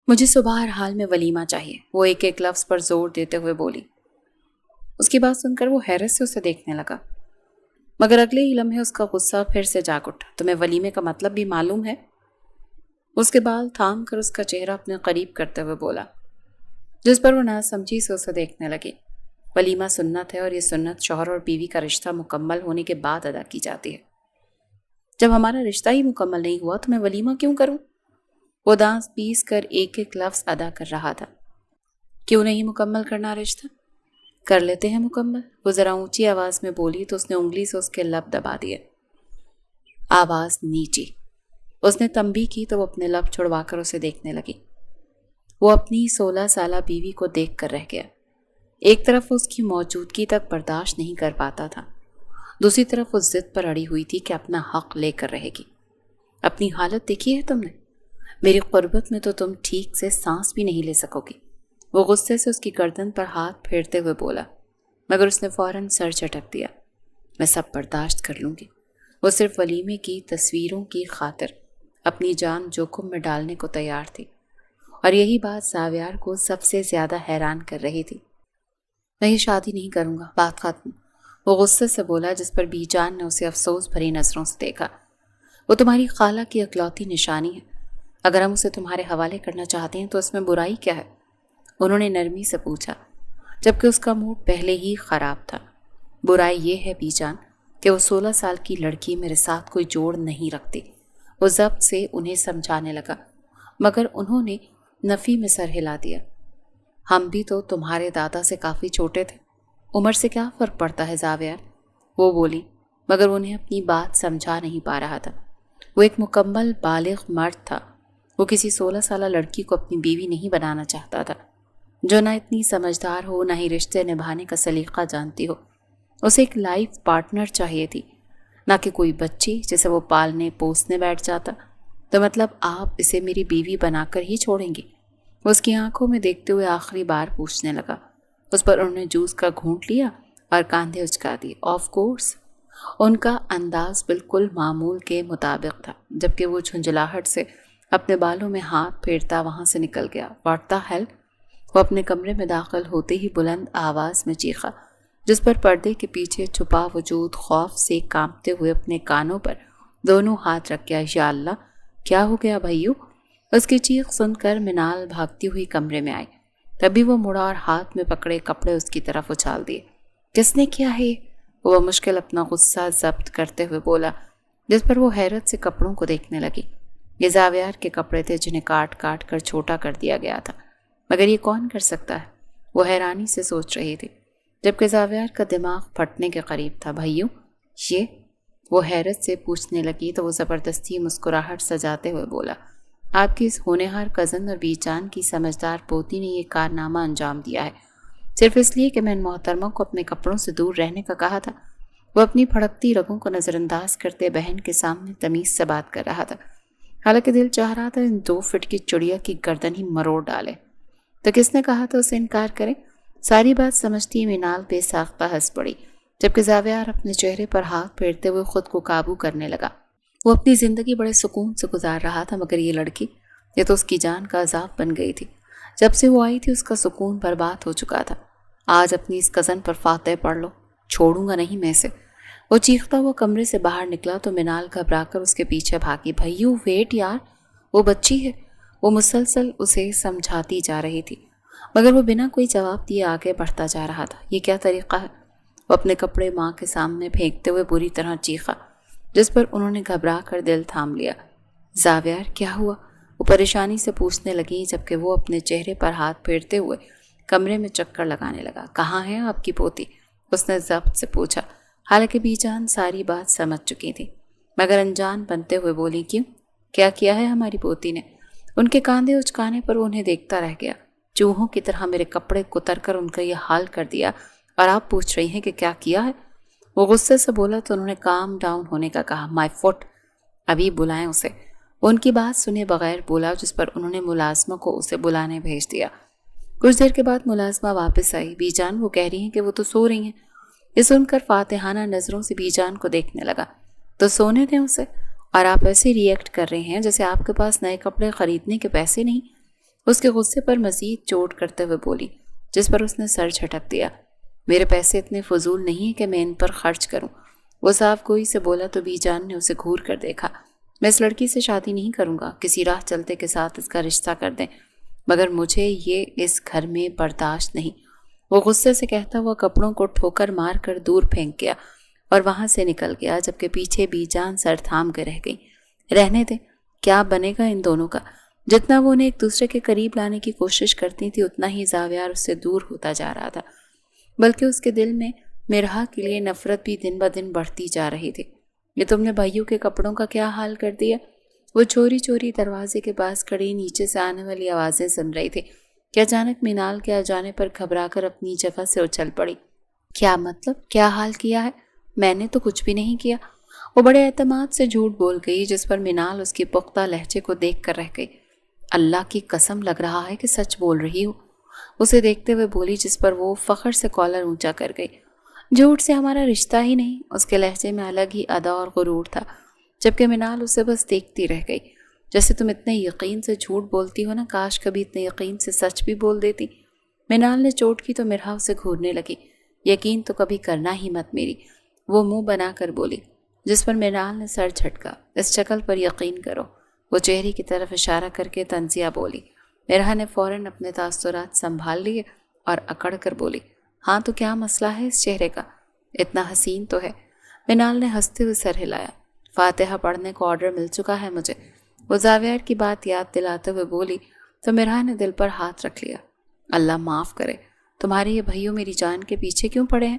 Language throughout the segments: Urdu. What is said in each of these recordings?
مجھے صبح ہر حال میں ولیمہ چاہیے، وہ ایک ایک لفظ پر زور دیتے ہوئے بولی۔ اس کی بات سن کر وہ حیرت سے اسے دیکھنے لگا، مگر اگلے ہی لمحے اس کا غصہ پھر سے جاگ اٹھا۔ تمہیں ولیمے کا مطلب بھی معلوم ہے؟ اس کے بال تھام کر اس کا چہرہ اپنے قریب کرتے ہوئے بولا، جس پر وہ ناسمجھی سے اسے دیکھنے لگی۔ ولیمہ سنت ہے، اور یہ سنت شوہر اور بیوی کا رشتہ مکمل ہونے کے بعد ادا کی جاتی ہے۔ جب ہمارا رشتہ ہی مکمل نہیں ہوا تو میں ولیمہ کیوں کروں؟ وہ دانت پیس کر ایک ایک لفظ ادا کر رہا تھا۔ کیوں نہیں مکمل کرنا رشتہ؟ کر لیتے ہیں مکمل، وہ ذرا اونچی آواز میں بولی تو اس نے انگلی سے اس کے لب دبا دیے۔ آواز نیچی۔ اس نے تنبیہ کی تو وہ اپنے لب چھڑوا کر اسے دیکھنے لگی۔ وہ اپنی 16 سالہ بیوی کو دیکھ کر رہ گیا۔ ایک طرف وہ اس کی موجودگی تک برداشت نہیں کر پاتا تھا، دوسری طرف وہ ضد پر اڑی ہوئی تھی کہ اپنا حق لے کر رہے گی۔ اپنی حالت دیکھی ہے تم نے؟ میری قربت میں تو تم ٹھیک سے سانس بھی نہیں لے سکو گی۔ وہ غصے سے اس کی گردن پر ہاتھ پھیرتے ہوئے بولا، مگر اس نے فوراً سر جھٹک دیا۔ میں سب برداشت کر لوں گی۔ وہ صرف ولیمے کی تصویروں کی خاطر اپنی جان جوخم میں ڈالنے کو تیار تھی، اور یہی بات زاویار کو سب سے زیادہ حیران کر رہی تھی۔ میں یہ شادی نہیں کروں گا، بات ختم، وہ غصے سے بولا، جس پر بی جان نے اسے افسوس بھری نظروں سے دیکھا۔ وہ تمہاری خالہ کی اکلوتی نشانی ہے، اگر ہم اسے تمہارے حوالے کرنا چاہتے ہیں تو اس میں برائی کیا ہے؟ انہوں نے نرمی سے پوچھا، جبکہ اس کا موڈ پہلے ہی خراب تھا۔ برائی یہ ہے بی جان کہ وہ 16 سال کی لڑکی میرے ساتھ کوئی جوڑ نہیں رکھتی۔ وہ ضبط سے انہیں سمجھانے لگا، مگر انہوں نے نفی میں سر ہلا دیا۔ ہم بھی تو تمہارے دادا سے کافی چھوٹے تھے، عمر سے کیا فرق پڑتا ہے زاویار؟ وہ بولی، مگر انہیں اپنی بات سمجھا نہیں پا رہا تھا۔ وہ ایک مکمل بالغ مرد تھا، وہ کسی 16 سالہ لڑکی کو اپنی بیوی نہیں بنانا چاہتا تھا، جو نہ اتنی سمجھدار ہو، نہ ہی رشتے نبھانے کا سلیقہ جانتی ہو۔ اسے ایک لائف پارٹنر چاہیے تھی، نہ کہ کوئی بچی جسے وہ پالنے پوسنے بیٹھ جاتا۔ تو مطلب آپ اسے میری بیوی بنا کر ہی چھوڑیں گی؟ وہ اس کی آنکھوں میں دیکھتے ہوئے آخری بار پوچھنے لگا۔ اس پر انہوں نے جوس کا گھونٹ لیا اور کاندھے اچکا دیے۔ آف کورس، ان کا انداز بالکل معمول کے مطابق تھا، جبکہ وہ جھنجھلاہٹ سے اپنے بالوں میں ہاتھ پھیرتا وہاں سے نکل گیا۔ What the hell? وہ اپنے کمرے میں داخل ہوتے ہی بلند آواز میں چیخا، جس پر پردے کے پیچھے چھپا وجود خوف سے کانپتے ہوئے اپنے کانوں پر دونوں ہاتھ رکھ گیا۔ یا اللہ، کیا ہو گیا بھائیو؟ اس کی چیخ سن کر منال بھاگتی ہوئی کمرے میں آئی۔ تبھی وہ مڑا اور ہاتھ میں پکڑے کپڑے اس کی طرف اچھال دیے۔ کس نے کیا ہے؟ وہ مشکل اپنا غصہ ضبط کرتے ہوئے بولا، جس پر وہ حیرت سے کپڑوں کو دیکھنے لگی۔ یہ زاویار کے کپڑے تھے، جنہیں کاٹ کاٹ کر چھوٹا کر دیا گیا تھا، مگر یہ کون کر سکتا ہے؟ وہ حیرانی سے سوچ رہی تھی، جبکہ زاویار کا دماغ پھٹنے کے قریب تھا۔ بھائیو یہ؟ وہ حیرت سے پوچھنے لگی تو وہ زبردستی مسکراہٹ سجاتے ہوئے بولا، آپ کی اس ہونہار کزن اور بی جان کی سمجھدار پوتی نے یہ کارنامہ انجام دیا ہے، صرف اس لیے کہ میں ان محترموں کو اپنے کپڑوں سے دور رہنے کا کہا تھا۔ وہ اپنی پھڑکتی رگوں کو نظر انداز کرتے بہن کے سامنے تمیز سے بات کر رہا تھا، حالانکہ دل چاہ رہا تھا ان 2 فٹ کی چڑیا کی گردن ہی مروڑ ڈالے۔ تو کس نے کہا تھا اسے انکار کرے؟ ساری بات سمجھتی مینال بے ساختہ ہنس پڑی، جبکہ زاویار اپنے چہرے پر ہاتھ پھیرتے ہوئے خود کو قابو کرنے لگا۔ وہ اپنی زندگی بڑے سکون سے گزار رہا تھا، مگر یہ لڑکی، یہ تو اس کی جان کا عذاب بن گئی تھی۔ جب سے وہ آئی تھی اس کا سکون برباد ہو چکا تھا۔ آج اپنی اس کزن پر فاتح پڑھ لو، چھوڑوں گا نہیں میں اسے۔ وہ چیختا ہوا کمرے سے باہر نکلا تو منال گھبرا کر اس کے پیچھے بھاگی۔ بھائیو ویٹ یار، وہ بچی ہے، وہ مسلسل اسے سمجھاتی جا رہی تھی، مگر وہ بنا کوئی جواب دیے آگے بڑھتا جا رہا تھا۔ یہ کیا طریقہ ہے؟ وہ اپنے کپڑے ماں کے سامنے پھینکتے ہوئے بری طرح چیخا، جس پر انہوں نے گھبرا کر دل تھام لیا۔ زاویار کیا ہوا؟ وہ پریشانی سے پوچھنے لگی، جبکہ وہ اپنے چہرے پر ہاتھ پھیرتے ہوئے کمرے میں چکر لگانے لگا۔ کہاں ہے آپ کی پوتی؟ اس نے ضبط سے پوچھا، حالانکہ بی جان ساری بات سمجھ چکی تھی، مگر انجان بنتے ہوئے بولی، کیوں؟ کیا کیا ہے ہماری پوتی نے؟ ان کے کاندھے اچکانے پر وہ انہیں دیکھتا رہ گیا۔ چوہوں کی طرح میرے کپڑے کتر کر ان کا یہ حال کر دیا، اور آپ پوچھ رہی ہیں کہ کیا کیا ہے؟ وہ غصے سے بولا تو انہوں نے کام ڈاؤن ہونے کا کہا۔ مائی فٹ، ابھی بلائیں اسے۔ وہ ان کی بات سنے بغیر بولا، جس پر انہوں نے ملازمہ کو اسے بلانے بھیج دیا۔ کچھ دیر کے بعد ملازمہ واپس آئی۔ بی جان، وہ کہہ رہی ہیں کہ وہ تو سو رہی ہیں۔ یہ سن کر فاتحانہ نظروں سے بی جان کو دیکھنے لگا۔ تو سونے دیں اسے، اور آپ ایسے ری ایکٹ کر رہے ہیں جیسے آپ کے پاس نئے کپڑے خریدنے کے پیسے نہیں۔ اس کے غصے پر مزید چوٹ کرتے ہوئے بولی، جس پر اس نے سر جھٹک دیا۔ میرے پیسے اتنے فضول نہیں کہ میں ان پر خرچ کروں۔ وہ صاف گوئی سے بولا تو بی جان نے اسے گھور کر دیکھا۔ میں اس لڑکی سے شادی نہیں کروں گا، کسی راہ چلتے کے ساتھ اس کا رشتہ کر دیں، مگر مجھے یہ اس گھر میں برداشت نہیں۔ وہ غصے سے کہتا ہوا کپڑوں کو ٹھوکر مار کر دور پھینک گیا اور وہاں سے نکل گیا، جبکہ پیچھے بی جان سر تھام کے رہ گئی۔ رہنے دیں، کیا بنے گا ان دونوں کا؟ جتنا وہ انہیں ایک دوسرے کے قریب لانے کی کوشش کرتی تھی اتنا ہی زاویار اس سے دور ہوتا جا رہا تھا، بلکہ اس کے دل میں مرحا کے لیے نفرت بھی دن بدن بڑھتی جا رہی تھی۔ یہ تم نے بھائیوں کے کپڑوں کا کیا حال کر دیا؟ وہ چوری چوری دروازے کے پاس کھڑی نیچے سے آنے والی آوازیں سن رہی تھی کہ اچانک مینال کے آ جانے پر گھبرا کر اپنی جگہ سے اچھل پڑی۔ کیا مطلب؟ کیا حال کیا ہے؟ میں نے تو کچھ بھی نہیں کیا۔ وہ بڑے اعتماد سے جھوٹ بول گئی، جس پر مینال اس کی پختہ لہجے کو دیکھ کر رہ گئی۔ اللہ کی قسم لگ رہا ہے کہ سچ بول رہی ہو، اسے دیکھتے ہوئے بولی، جس پر وہ فخر سے کالر اونچا کر گئی۔ جھوٹ سے ہمارا رشتہ ہی نہیں۔ اس کے لہجے میں الگ ہی ادا اور غرور تھا، جبکہ مینال اسے بس دیکھتی رہ گئی۔ جیسے تم اتنے یقین سے جھوٹ بولتی ہو نا، کاش کبھی اتنے یقین سے سچ بھی بول دیتی۔ مینال نے چوٹ کی تو مرحا اسے گھورنے لگی۔ یقین تو کبھی کرنا ہی مت میری، وہ منہ بنا کر بولی، جس پر مینال نے سر جھٹکا۔ اس شکل پر یقین کرو، وہ چہرے کی طرف اشارہ کر کے طنزیہ بولی۔ مرحا نے فوراً اپنے تاثرات سنبھال لیے اور اکڑ کر بولی، ہاں تو کیا مسئلہ ہے اس چہرے کا؟ اتنا حسین تو ہے۔ مینال نے ہنستے ہوئے سر ہلایا۔ فاتحہ پڑھنے کو آرڈر مل چکا ہے مجھے، وہ زاویار کی بات یاد دلاتے ہوئے بولی تو مرحا نے دل پر ہاتھ رکھ لیا۔ اللہ معاف کرے، تمہارے یہ بھائیوں میری جان کے پیچھے کیوں پڑے ہیں؟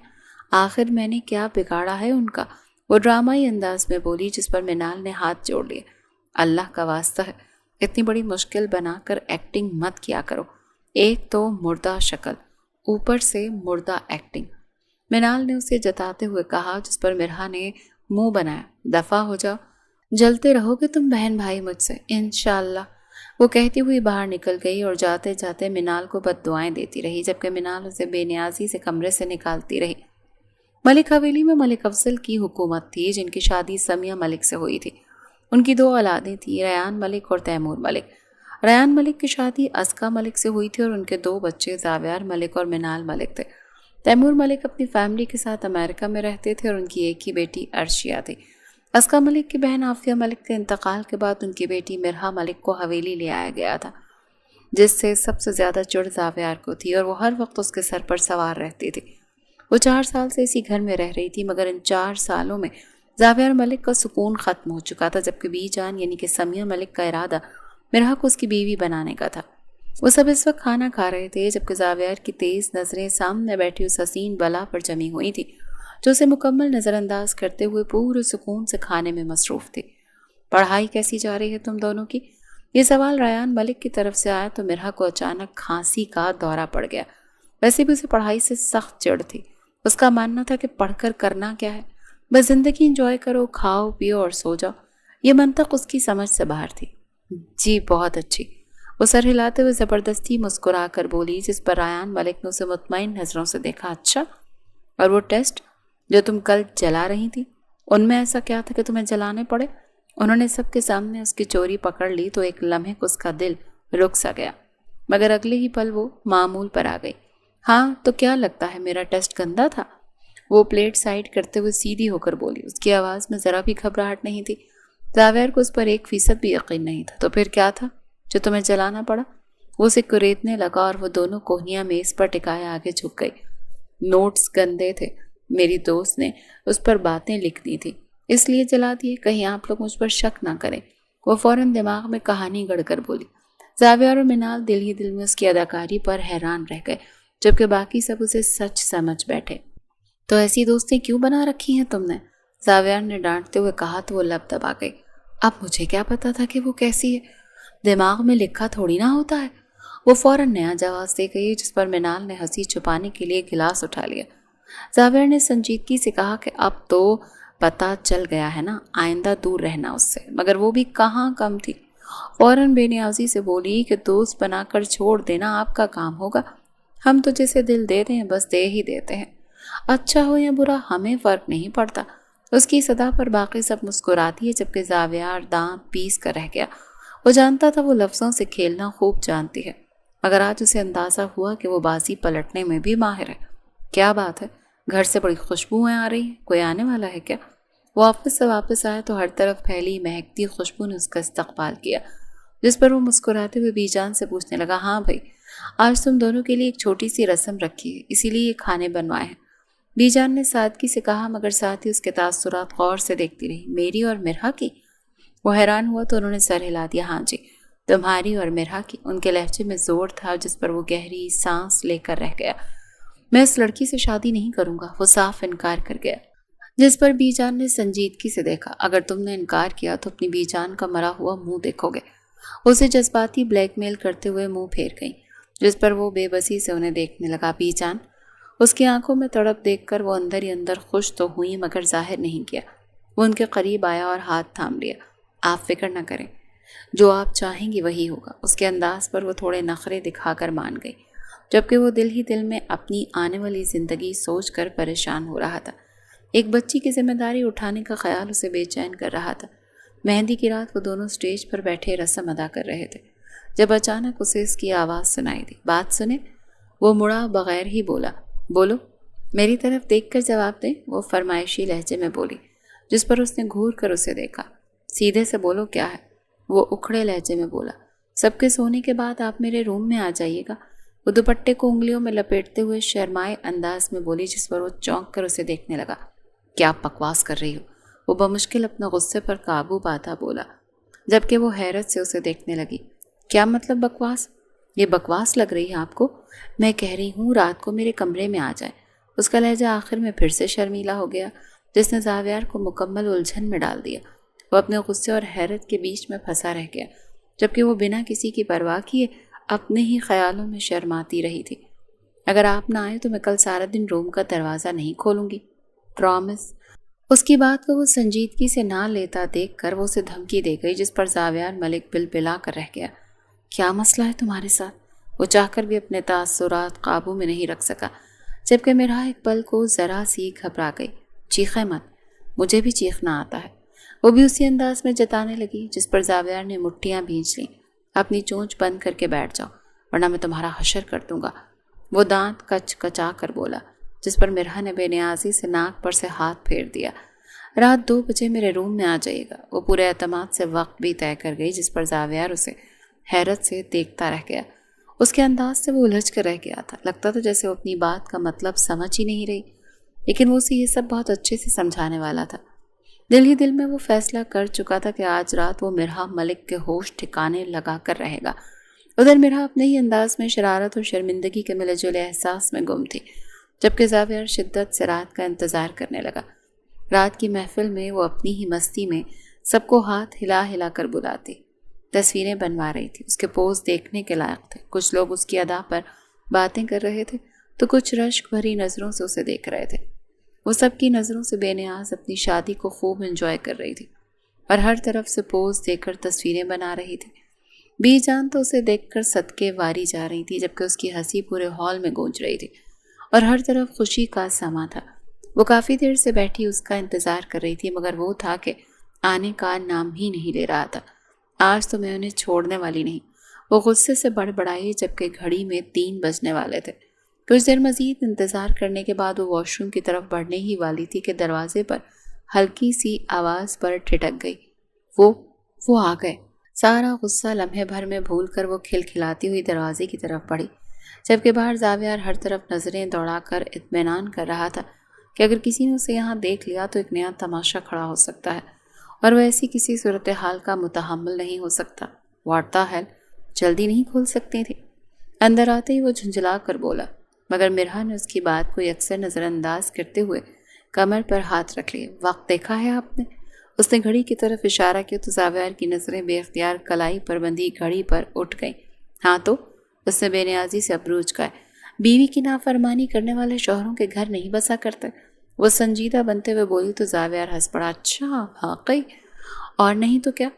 آخر میں نے کیا بگاڑا ہے ان کا؟ وہ ڈرامائی انداز میں بولی، جس پر مینال نے ہاتھ جوڑ لیے۔ اللہ کا واسطہ ہے، اتنی بڑی مشکل بنا کر ایکٹنگ مت کیا کرو۔ ایک تو مردہ شکل، اوپر سے مردہ ایکٹنگ، مینال نے اسے جتاتے ہوئے کہا، جس پر مرحا نے منہ بنایا۔ دفع ہو جاؤ، جلتے رہو گے تم بہن بھائی مجھ سے انشاءاللہ، وہ کہتی ہوئی باہر نکل گئی اور جاتے جاتے مینال کو بد دعائیں دیتی رہی، جبکہ مینال اسے بے نیازی سے کمرے سے نکالتی رہی۔ ملک حویلی میں ملک افضل کی حکومت تھی، جن کی شادی سمیہ ملک سے ہوئی تھی۔ ان کی 2 اولادیں تھیں، ریان ملک اور تیمور ملک۔ ریان ملک کی شادی اسکا ملک سے ہوئی تھی اور ان کے 2 بچے زاویار ملک اور مینال ملک تھے۔ تیمور ملک اپنی فیملی کے ساتھ امریکہ میں رہتے تھے اور ان کی ایک ہی بیٹی ارشیا تھی۔ اسکا ملک کی بہن عافیہ ملک کے انتقال کے بعد ان کی بیٹی مرحا ملک کو حویلی لے آیا گیا تھا، جس سے سب سے زیادہ چڑ زاویار کو تھی اور وہ ہر وقت اس کے سر پر سوار رہتی تھی۔ وہ 4 سال سے اسی گھر میں رہ رہی تھی، مگر ان 4 سالوں میں زاویار ملک کا سکون ختم ہو چکا تھا، جبکہ بی جان یعنی کہ سمیہ ملک کا ارادہ مرحا کو اس کی بیوی بنانے کا تھا۔ وہ سب اس وقت کھانا کھا رہے تھے، جبکہ زاویار کی تیز نظریں سامنے بیٹھی اس حسین بلا پر جمی ہوئی تھی، جو اسے مکمل نظر انداز کرتے ہوئے پورے سکون سے کھانے میں مصروف تھی۔ پڑھائی کیسی جا رہی ہے تم دونوں کی؟ یہ سوال ریان ملک کی طرف سے آیا تو مرحا کو اچانک کھانسی کا دورہ پڑ گیا۔ ویسے بھی اسے پڑھائی سے سخت چڑ تھی۔ اس کا ماننا تھا کہ پڑھ کر کرنا کیا ہے، بس زندگی انجوائے کرو، کھاؤ پیو اور سو جاؤ۔ یہ منطق اس کی سمجھ سے باہر تھی۔ جی بہت اچھی، وہ سر ہلاتے ہوئے زبردستی مسکرا کر بولی، جس پر ریان ملک نے اسے مطمئن نظروں سے دیکھا۔ اچھا، اور وہ ٹیسٹ جو تم کل جلا رہی تھی، ان میں ایسا کیا تھا کہ تمہیں جلانے پڑے؟ انہوں نے سب کے سامنے اس کی چوری پکڑ لی تو ایک لمحے کو اس کا دل رک سا گیا، مگر اگلے ہی پل وہ معمول پر آ گئی۔ ہاں تو کیا لگتا ہے میرا ٹیسٹ گندا تھا؟ وہ پلیٹ سائڈ کرتے ہوئے سیدھی ہو کر بولی، اس کی آواز میں ذرا بھی گھبراہٹ نہیں تھی۔ زاویار کو اس پر 1% بھی یقین نہیں تھا۔ تو پھر کیا تھا جو تمہیں جلانا پڑا؟ وہ اسے کریدنے لگا اور وہ دونوں کوہنیاں میز پر ٹکائے آگے جھک گئی۔ نوٹس گندے تھے، میری دوست نے اس پر باتیں لکھ دی تھی، اس لیے جلا دیے، کہیں آپ لوگ مجھ پر شک نہ کریں۔ وہ فوراً دماغ میں کہانی گڑھ کر بولی۔ زاویار اور مینال دل ہی دل میں اس کی اداکاری پر حیران رہ گئے، جبکہ باقی سب اسے سچ سمجھ بیٹھے۔ تو ایسی دوستیں کیوں بنا رکھی ہیں تم نے؟ زاویار نے ڈانٹتے ہوئے کہا تو وہ لب دبا گئی۔ اب مجھے کیا پتا تھا کہ وہ کیسی ہے، دماغ میں لکھا تھوڑی نہ ہوتا ہے۔ وہ فوراً نیا جواز دے گئی، جس پر مینال نے ہنسی چھپانے کے لیے گلاس اٹھا لیا۔ زاویار نے سنجیدگی سے کہا کہ اب تو پتہ چل گیا ہے نا، آئندہ دور رہنا اس سے، مگر وہ بھی کہاں کم تھی۔ فوراً بے نیازی سے بولی کہ دوست بنا کر چھوڑ دینا آپ کا کام ہوگا، ہم تو جسے دل دے دیں بس دے ہی دیتے ہیں، اچھا ہو یا برا ہمیں فرق نہیں پڑتا۔ اس کی صدا پر باقی سب مسکرا دیے، جبکہ زاویار دانت پیس کر رہ گیا۔ وہ جانتا تھا وہ لفظوں سے کھیلنا خوب جانتی ہے، مگر آج اسے اندازہ ہوا کہ وہ بازی پلٹنے میں بھی ماہر ہے۔ کیا بات ہے، گھر سے بڑی خوشبوئیں آ رہی ہیں، کوئی آنے والا ہے کیا؟ وہ آفس سے واپس آیا تو ہر طرف پھیلی مہکتی خوشبو نے اس کا استقبال کیا، جس پر وہ مسکراتے ہوئے بی جان سے پوچھنے لگا، ہاں بھائی، آج تم دونوں کے لیے ایک چھوٹی سی رسم رکھی ہے، اسی لیے یہ کھانے بنوائے ہیں۔ بی جان نے سادگی سے کہا، مگر ساتھ ہی اس کے تاثرات غور سے دیکھتی رہی۔ میری اور مرحا کی؟ وہ حیران ہوا تو انہوں نے سر ہلا دیا، ہاں جی، تمہاری اور مرحا کی۔ ان کے لہجے میں زور تھا جس پر وہ گہری سانس لے کر رہ گیا۔ میں اس لڑکی سے شادی نہیں کروں گا، وہ صاف انکار کر گیا، جس پر بی جان نے سنجیدگی سے دیکھا۔ اگر تم نے انکار کیا تو اپنی بی جان کا مرا ہوا منہ دیکھو گے۔ اسے جذباتی بلیک میل کرتے ہوئے منہ پھیر گئی، جس پر وہ بے بسی سے انہیں دیکھنے لگا۔ بی جان، اس کی آنکھوں میں تڑپ دیکھ کر وہ اندر ہی اندر خوش تو ہوئی مگر ظاہر نہیں کیا۔ وہ ان کے قریب آیا اور ہاتھ تھام لیا۔ آپ فکر نہ کریں، جو آپ چاہیں گی وہی ہوگا۔ اس کے انداز پر وہ تھوڑے نخرے دکھا کر مان گئی، جبکہ وہ دل ہی دل میں اپنی آنے والی زندگی سوچ کر پریشان ہو رہا تھا۔ ایک بچی کی ذمہ داری اٹھانے کا خیال اسے بے چین کر رہا تھا۔ مہندی کی رات وہ دونوں سٹیج پر بیٹھے رسم ادا کر رہے تھے، جب اچانک اسے اس کی آواز سنائی دی، بات سنیں؟ وہ مڑا بغیر ہی بولا، بولو۔ میری طرف دیکھ کر جواب دیں، وہ فرمائشی لہجے میں بولی، جس پر اس نے گھور کر اسے دیکھا۔ سیدھے سے بولو کیا ہے؟ وہ اکھڑے لہجے میں بولا، سب کے سونے کے بعد آپ میرے روم میں آ جائیے گا۔ وہ دوپٹے کو انگلیوں میں لپیٹتے ہوئے شرمائے انداز میں بولی، جس پر وہ چونک کر اسے دیکھنے لگا۔ کیا بکواس کر رہی ہو؟ وہ بمشکل اپنا غصے پر قابو پاتا بولا، جبکہ وہ حیرت سے اسے دیکھنے لگی۔ کیا مطلب بکواس؟ یہ بکواس لگ رہی ہے آپ کو؟ میں کہہ رہی ہوں رات کو میرے کمرے میں آ جائے۔ اس کا لہجہ آخر میں پھر سے شرمیلا ہو گیا، جس نے زاویار کو مکمل الجھن میں ڈال دیا۔ وہ اپنے غصے اور حیرت کے بیچ میں پھنسا رہ گیا، جبکہ وہ بنا کسی کی پرواہ کیے اپنے ہی خیالوں میں شرماتی رہی تھی۔ اگر آپ نہ آئے تو میں کل سارا دن روم کا دروازہ نہیں کھولوں گی، پرامس۔ اس کی بات کو وہ سنجیدگی سے نہ لیتا دیکھ کر وہ اسے دھمکی دے گئی، جس پر زاویار ملک بلبلا کر رہ گیا۔ کیا مسئلہ ہے تمہارے ساتھ؟ وہ چاہ کر بھی اپنے تاثرات قابو میں نہیں رکھ سکا، جبکہ مرحا ایک پل کو ذرا سی گھبرا گئی۔ چیخے مت، مجھے بھی چیخنا آتا ہے، وہ بھی اسی انداز میں جتانے لگی، جس پر زاویار نے مٹھیاں بھینچ لیں۔ اپنی چونچ بند کر کے بیٹھ جاؤ ورنہ میں تمہارا حشر کر دوں گا، وہ دانت کچ کچا کر بولا، جس پر مرحا نے بے نیازی سے ناک پر سے ہاتھ پھیر دیا۔ رات 2 بجے میرے روم میں آ جائے گا، وہ پورے اعتماد سے وقت بھی طے کر گئی، جس پر زاویار اسے حیرت سے دیکھتا رہ گیا۔ اس کے انداز سے وہ الجھ کر رہ گیا تھا، لگتا تھا جیسے وہ اپنی بات کا مطلب سمجھ ہی نہیں رہی، لیکن وہ اسے یہ سب بہت اچھے سے سمجھانے والا تھا۔ دل ہی دل میں وہ فیصلہ کر چکا تھا کہ آج رات وہ مرحا ملک کے ہوش ٹھکانے لگا کر رہے گا۔ ادھر مرحا اپنے ہی انداز میں شرارت اور شرمندگی کے ملے جلے احساس میں گم تھی، جبکہ زاویار شدت سے رات کا انتظار کرنے لگا۔ رات کی محفل میں وہ اپنی ہی مستی میں سب کو ہاتھ ہلا ہلا کر بلاتی، تصویریں بنوا رہی تھی، اس کے پوز دیکھنے کے لائق تھے۔ کچھ لوگ اس کی ادا پر باتیں کر رہے تھے تو کچھ رشک بھری نظروں سے اسے دیکھ رہے تھے۔ وہ سب کی نظروں سے بے نیاز اپنی شادی کو خوب انجوائے کر رہی تھی اور ہر طرف سے پوز دے کر تصویریں بنا رہی تھی۔ بی جان تو اسے دیکھ کر صدقے واری جا رہی تھی، جبکہ اس کی ہنسی پورے ہال میں گونج رہی تھی اور ہر طرف خوشی کا سما تھا۔ وہ کافی دیر سے بیٹھی اس کا انتظار کر رہی تھی، مگر وہ تھا کہ آنے کا نام ہی نہیں لے رہا تھا۔ آج تو میں انہیں چھوڑنے والی نہیں، وہ غصے سے بڑبڑائی، جبکہ گھڑی میں 3 بجنے والے تھے۔ کچھ دیر مزید انتظار کرنے کے بعد وہ واش روم کی طرف بڑھنے ہی والی تھی کہ دروازے پر ہلکی سی آواز پر ٹھٹک گئی۔ وہ آ گئے۔ سارا غصہ لمحے بھر میں بھول کر وہ کھلکھلاتی ہوئی دروازے کی طرف بڑھی، جبکہ باہر زاویار ہر طرف نظریں دوڑا کر اطمینان کر رہا تھا کہ اگر کسی نے اسے یہاں دیکھ لیا تو ایک نیا تماشا کھڑا ہو سکتا ہے اور وہ ایسی کسی صورتحال کا متحمل نہیں ہو سکتا۔ واٹ دا ہیل، جلدی نہیں کھول سکتی تھی؟ اندر آتے ہی وہ جھنجھلا کر بولا، مگر مرحا نے اس کی بات کو یکسر نظر انداز کرتے ہوئے کمر پر ہاتھ رکھ لیے۔ وقت دیکھا ہے آپ نے؟ اس نے گھڑی کی طرف اشارہ کیا تو زاویار کی نظریں بے اختیار کلائی پر بندھی گھڑی پر اٹھ گئیں۔ ہاں تو؟ اس نے بے نیازی سے ابرو اچکائے۔ بیوی کی نافرمانی کرنے والے شوہروں کے گھر نہیں بسا کرتے، وہ سنجیدہ بنتے ہوئے بولی تو زاویار ہنس پڑا۔ اچھا واقعی؟ اور نہیں تو کیا،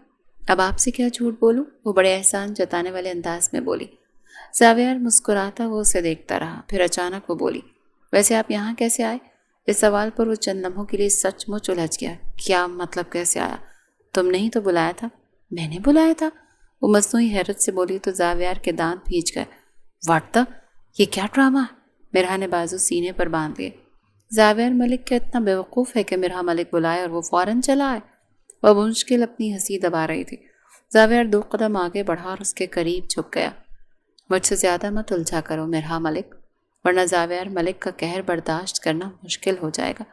اب آپ سے کیا جھوٹ بولوں، وہ بڑے احسان جتانے والے انداز میں بولی۔ زاویار مسکراتا وہ اسے دیکھتا رہا، پھر اچانک وہ بولی، ویسے آپ یہاں کیسے آئے؟ اس سوال پر وہ چند لمحوں کے لیے سچ مچ الجھ گیا۔ کیا مطلب کیسے آیا؟ تم نے ہی تو بلایا تھا۔ میں نے بلایا تھا؟ وہ مصنوعی حیرت سے بولی تو زاویار کے دانت بھیج گئے۔ واٹ دا، یہ کیا ڈرامہ ہے؟ مرحا نے بازو سینے پر باندھ لیے۔ زاویار ملک کیا اتنا بیوقوف ہے کہ مرحا ملک بلائے اور وہ فوراً چلا آئے؟ وہ بمشکل اپنی ہنسی دبا رہی تھی۔ زاویار 2 قدم آگے بڑھا اور اس کے قریب جھک گیا۔ مجھ سے زیادہ مت الجھا کرو مرحا ملک، ورنہ زاویار ملک کا قہر برداشت کرنا مشکل ہو جائے گا۔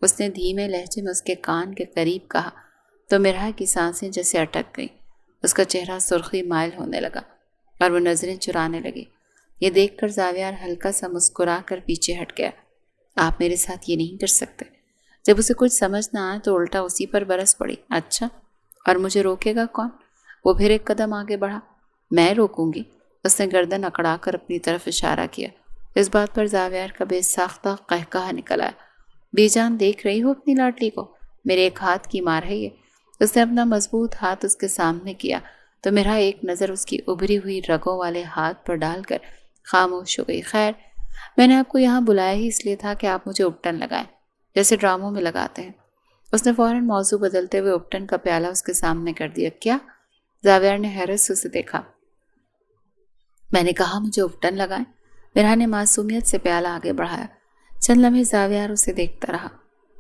اس نے دھیمے لہجے میں اس کے کان کے قریب کہا تو مرحا کی سانسیں جیسے اٹک گئیں۔ اس کا چہرہ سرخی مائل ہونے لگا اور وہ نظریں چرانے لگی۔ یہ دیکھ کر زاویار ہلکا سا مسکرا کر پیچھے ہٹ گیا۔ آپ میرے ساتھ یہ نہیں کر سکتے۔ جب اسے کچھ سمجھ نہ آئے تو الٹا اسی پر برس پڑی۔ اچھا، اور مجھے روکے گا کون؟ وہ پھر 1 قدم آگے بڑھا۔ میں روکوں گی؟ اس نے گردن اکڑا کر اپنی طرف اشارہ کیا۔ اس بات پر زاویار کا بے ساختہ قہقہہ نکل آیا۔ بے جان دیکھ رہی ہو اپنی لاڈلی کو؟ میرے ایک ہاتھ کی مار ہے یہ۔ اس نے اپنا مضبوط ہاتھ اس کے سامنے کیا تو میرا ایک نظر اس کی ابھری ہوئی رگوں والے ہاتھ پر ڈال کر خاموش ہو گئی۔ خیر، میں نے آپ کو یہاں بلایا ہی اس لیے تھا کہ آپ مجھے اپٹن لگائیں، جیسے ڈراموں میں لگاتے ہیں۔ اس نے فوراً موضوع بدلتے ہوئے اپٹن کا پیالہ اس کے سامنے کر دیا۔ کیا؟ زاویار نے حیرت سے اسے دیکھا۔ میں نے کہا مجھے اپٹن لگائیں۔ مرحا نے معصومیت سے پیالہ آگے بڑھایا۔ چند لمحے زاویار اسے دیکھتا رہا۔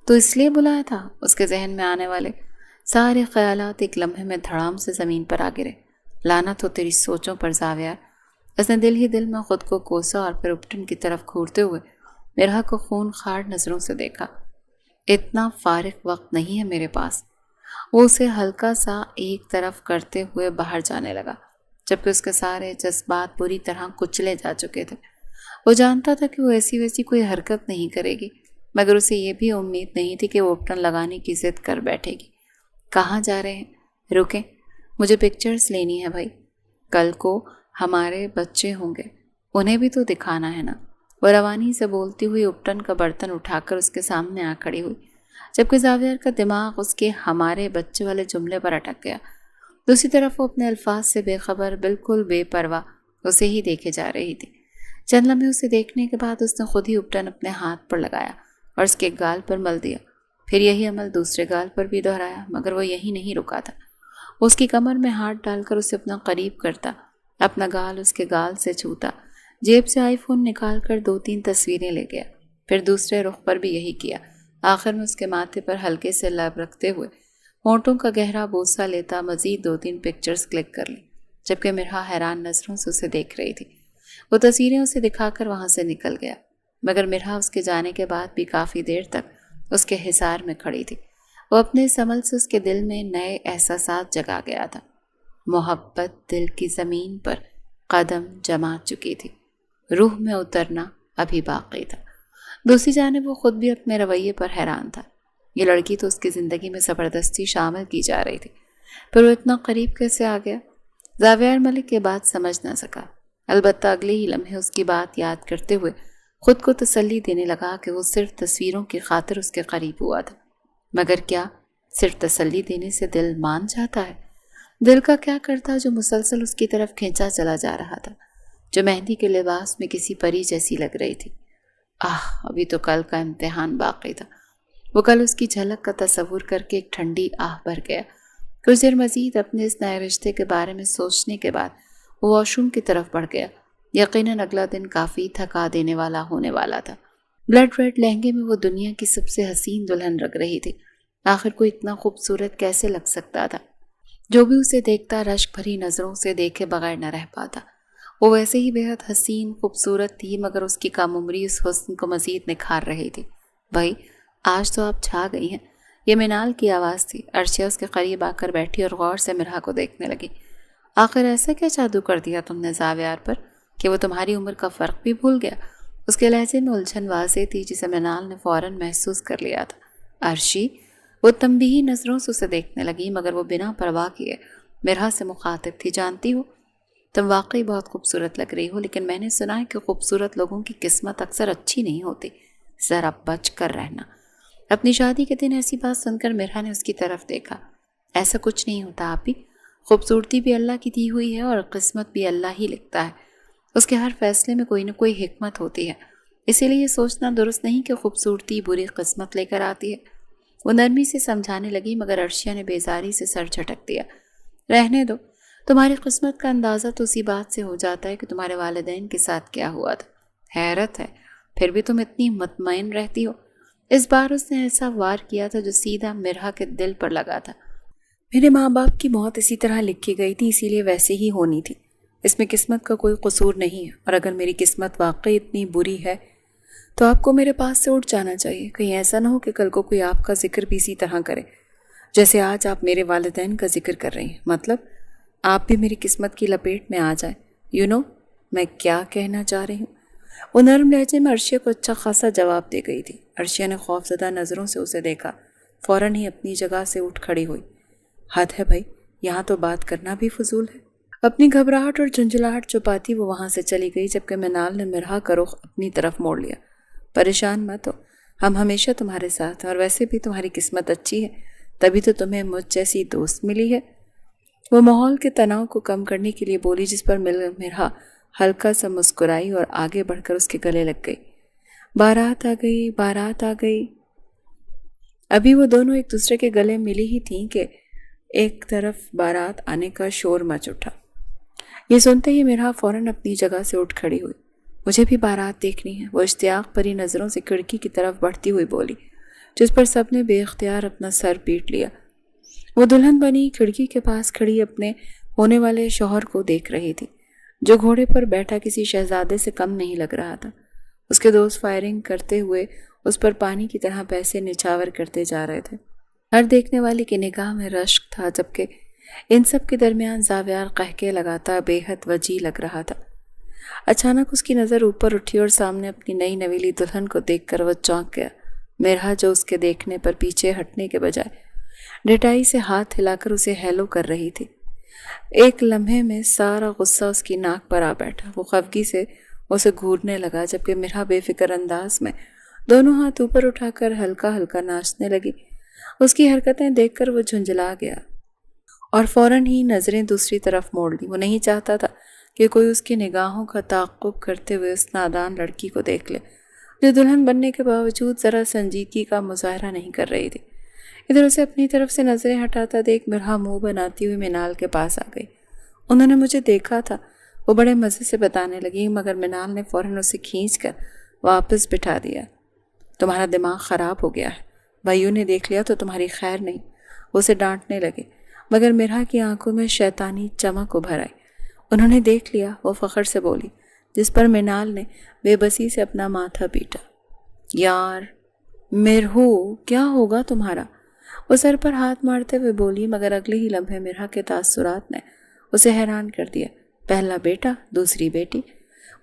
تو اس لیے بلایا تھا؟ اس کے ذہن میں آنے والے سارے خیالات ایک لمحے میں دھڑام سے زمین پر آ گرے۔ لعنت ہو تیری سوچوں پر زاویار۔ اس نے دل ہی دل میں خود کو کوسا اور پھر اپٹن کی طرف گھورتے ہوئے مرحا کو خون خار نظروں سے دیکھا۔ اتنا فارغ وقت نہیں ہے میرے پاس۔ وہ اسے ہلکا سا ایک طرف کرتے ہوئے باہر جانے لگا، جبکہ اس کے سارے جذبات بری طرح کچلے جا چکے تھے۔ وہ جانتا تھا کہ وہ ایسی ویسی کوئی حرکت نہیں کرے گی، مگر اسے یہ بھی امید نہیں تھی کہ وہ اپٹن لگانے کی ضد کر بیٹھے گی۔ کہاں جا رہے ہیں؟ رکیں، مجھے پکچرز لینی ہے بھائی۔ کل کو ہمارے بچے ہوں گے، انہیں بھی تو دکھانا ہے نا۔ وہ روانی سے بولتی ہوئی اپٹن کا برتن اٹھا کر اس کے سامنے آ کھڑی ہوئی، جبکہ زاویار کا دماغ اس کے ہمارے بچے والے جملے پر اٹک گیا۔ دوسری طرف وہ اپنے الفاظ سے بے خبر، بالکل بے پرواہ اسے ہی دیکھے جا رہی تھی۔ چند لمحے اسے دیکھنے کے بعد اس نے خود ہی اپٹن اپنے ہاتھ پر لگایا اور اس کے گال پر مل دیا۔ پھر یہی عمل دوسرے گال پر بھی دہرایا، مگر وہ یہی نہیں رکا تھا۔ وہ اس کی کمر میں ہاتھ ڈال کر اسے اپنا قریب کرتا، اپنا گال اس کے گال سے چھوتا، جیب سے آئی فون نکال کر 2-3 تصویریں لے گیا، پھر دوسرے رخ پر بھی یہی کیا۔ آخر میں اس کے ماتھے پر ہلکے سے لب رکھتے ہوئے ہونٹوں کا گہرا بوسہ لیتا مزید 2-3 پکچرز کلک کر لی، جبکہ مرحا حیران نظروں سے اسے دیکھ رہی تھی۔ وہ تصویریں اسے دکھا کر وہاں سے نکل گیا، مگر مرحا اس کے جانے کے بعد بھی کافی دیر تک اس کے حصار میں کھڑی تھی۔ وہ اپنے اس عمل سے اس کے دل میں نئے احساسات جگا گیا تھا۔ محبت دل کی زمین پر قدم جما چکی تھی، روح میں اترنا ابھی باقی تھا۔ دوسری جانب وہ خود بھی اپنے رویے پر حیران تھا۔ یہ لڑکی تو اس کی زندگی میں زبردستی شامل کی جا رہی تھی، پر وہ اتنا قریب کیسے آ گیا؟ زاویار ملک یہ بات سمجھ نہ سکا، البتہ اگلے ہی لمحے اس کی بات یاد کرتے ہوئے خود کو تسلی دینے لگا کہ وہ صرف تصویروں کی خاطر اس کے قریب ہوا تھا۔ مگر کیا صرف تسلی دینے سے دل مان جاتا ہے؟ دل کا کیا کرتا جو مسلسل اس کی طرف کھینچا چلا جا رہا تھا، جو مہندی کے لباس میں کسی پری جیسی لگ رہی تھی؟ ابھی تو کل کا امتحان باقی تھا۔ وہ کل اس کی جھلک کا تصور کر کے ایک ٹھنڈی آہ بھر گیا۔ کچھ دیر مزید اپنے اس نئے رشتے کے بارے میں سوچنے کے بعد وہ واش روم کی طرف بڑھ گیا۔ یقیناً اگلا دن کافی تھکا دینے والا ہونے والا تھا۔ بلڈ ریڈ لہنگے میں وہ دنیا کی سب سے حسین دلہن لگ رہی تھی۔ آخر کوئی اتنا خوبصورت کیسے لگ سکتا تھا؟ جو بھی اسے دیکھتا رشک بھری نظروں سے دیکھے بغیر نہ رہ پاتا۔ وہ ویسے ہی بے حد حسین خوبصورت تھی، مگر اس کی کم عمری اس حسن کو مزید نکھار رہی تھی۔ بھائی آج تو آپ چھا گئی ہیں، یہ منال کی آواز تھی۔ عرشیہ اس کے قریب آ کر بیٹھی اور غور سے مرحا کو دیکھنے لگی۔ آخر ایسا کیا جادو کر دیا تم نے زاویار پر کہ وہ تمہاری عمر کا فرق بھی بھول گیا؟ اس کے لہجے میں الجھن واضح تھی، جسے منال نے فوراً محسوس کر لیا تھا۔ عرشی، وہ تنبیہی نظروں سے اسے دیکھنے لگی، مگر وہ بنا پرواہ کیے مرحا سے مخاطب تھی۔ جانتی ہو تم واقعی بہت خوبصورت لگ رہی ہو، لیکن میں نے سنا ہے کہ خوبصورت لوگوں کی قسمت اکثر اچھی نہیں ہوتی، ذرا بچ کر رہنا۔ اپنی شادی کے دن ایسی بات سن کر مرحا نے اس کی طرف دیکھا۔ ایسا کچھ نہیں ہوتا آپی، خوبصورتی بھی اللہ کی دی ہوئی ہے اور قسمت بھی اللہ ہی لکھتا ہے۔ اس کے ہر فیصلے میں کوئی نہ کوئی حکمت ہوتی ہے، اسی لیے یہ سوچنا درست نہیں کہ خوبصورتی بری قسمت لے کر آتی ہے۔ وہ نرمی سے سمجھانے لگی، مگر عرشیہ نے بیزاری سے سر جھٹک دیا۔ رہنے دو، تمہاری قسمت کا اندازہ تو اسی بات سے ہو جاتا ہے کہ تمہارے والدین کے ساتھ کیا ہوا تھا۔ حیرت ہے پھر بھی تم اتنی مطمئن رہتی ہو۔ اس بار اس نے ایسا وار کیا تھا جو سیدھا مرحا کے دل پر لگا تھا۔ میرے ماں باپ کی موت اسی طرح لکھی گئی تھی، اسی لیے ویسے ہی ہونی تھی۔ اس میں قسمت کا کوئی قصور نہیں ہے، اور اگر میری قسمت واقعی اتنی بری ہے تو آپ کو میرے پاس سے اٹھ جانا چاہیے۔ کہیں ایسا نہ ہو کہ کل کو کوئی آپ کا ذکر بھی اسی طرح کرے جیسے آج آپ میرے والدین کا ذکر کر رہی ہیں۔ مطلب آپ بھی میری قسمت کی لپیٹ میں آ جائیں۔ میں کیا کہنا چاہ رہی ہوں۔ وہ نرم لہجے میں عرشیہ کو اچھا خاصا جواب دے گئی تھی۔ عرشیہ نے خوفزدہ نظروں سے اسے دیکھا، فوراً ہی اپنی جگہ سے اٹھ کھڑی ہوئی۔ حد ہے بھائی، یہاں تو بات کرنا بھی فضول ہے۔ اپنی گھبراہٹ اور جھنجھلاہٹ چھپاتی وہ وہاں سے چلی گئی، جبکہ منال نے مرحا کا رخ اپنی طرف موڑ لیا۔ پریشان مت ہو، ہم ہمیشہ تمہارے ساتھ ہیں، اور ویسے بھی تمہاری قسمت اچھی ہے، تبھی تو تمہیں مجھ جیسی دوست ملی ہے۔ وہ ماحول کے تناؤ کو کم کرنے کے لیے بولی، جس پر مرحا ہلکا سا مسکرائی اور آگے بڑھ کر اس کے گلے لگ گئی۔ بارات آ گئی، بارات آ گئی۔ ابھی وہ دونوں ایک دوسرے کے گلے ملی ہی تھیں کہ ایک طرف بارات آنے کا شور مچ اٹھا۔ یہ سنتے ہی مرحا فوراً اپنی جگہ سے اٹھ کھڑی ہوئی۔ مجھے بھی بارات دیکھنی ہے، وہ اشتیاق بھری نظروں سے کھڑکی کی طرف بڑھتی ہوئی بولی، جس پر سب نے بے اختیار اپنا سر پیٹ لیا۔ وہ دلہن بنی کھڑکی کے پاس کھڑی اپنے ہونے والے شوہر کو دیکھ رہی تھی، جو گھوڑے پر بیٹھا کسی شہزادے سے کم نہیں لگ رہا تھا۔ اس کے دوست فائرنگ کرتے ہوئے اس پر پانی کی طرح پیسے نچھاور کرتے جا رہے تھے۔ ہر دیکھنے والے کی نگاہ میں رشک تھا، جبکہ ان سب کے درمیان زاویار قہقہ لگاتا بے حد وجیح لگ رہا تھا۔ اچانک اس کی نظر اوپر اٹھی اور سامنے اپنی نئی نویلی دلہن کو دیکھ کر وہ چونک گیا۔ مرحا جو اس کے دیکھنے پر پیچھے ہٹنے کے بجائے ڈٹائی سے ہاتھ ہلا کر اسے ہیلو کر رہی تھی، ایک لمحے میں سارا غصہ اس کی ناک پر آ بیٹھا۔ وہ خفگی سے اسے گھورنے لگا، جبکہ مرحا بے فکر انداز میں دونوں ہاتھ اوپر اٹھا کر ہلکا ہلکا ناچنے لگی۔ اس کی حرکتیں دیکھ کر وہ جھنجلا گیا اور فوراً ہی نظریں دوسری طرف موڑ لی۔ وہ نہیں چاہتا تھا کہ کوئی اس کی نگاہوں کا تعاقب کرتے ہوئے اس نادان لڑکی کو دیکھ لے، جو دلہن بننے کے باوجود ذرا سنجیدگی کا مظاہرہ نہیں کر رہی تھی۔ ادھر اسے اپنی طرف سے نظریں ہٹاتا دیکھ مرحا منہ بناتی ہوئی منال کے پاس آ گئی۔ انہوں نے مجھے دیکھا تھا، وہ بڑے مزے سے بتانے لگی، مگر منال نے فوراً اسے کھینچ کر واپس بٹھا دیا۔ تمہارا دماغ خراب ہو گیا ہے، بھائیوں نے دیکھ لیا تو تمہاری خیر نہیں۔ وہ اسے ڈانٹنے لگے، مگر مرحا کی آنکھوں میں شیطانی چمک ابھر آئی۔ انہوں نے دیکھ لیا، وہ فخر سے بولی، جس پر منال نے بے بسی سے اپنا ماتھا پیٹا۔ یار مرہو، کیا ہوگا تمہارا؟ وہ سر پر ہاتھ مارتے ہوئے بولی، مگر اگلے ہی لمحے مرحا کے تاثرات نے اسے حیران کر دیا۔ پہلا بیٹا، دوسری بیٹی۔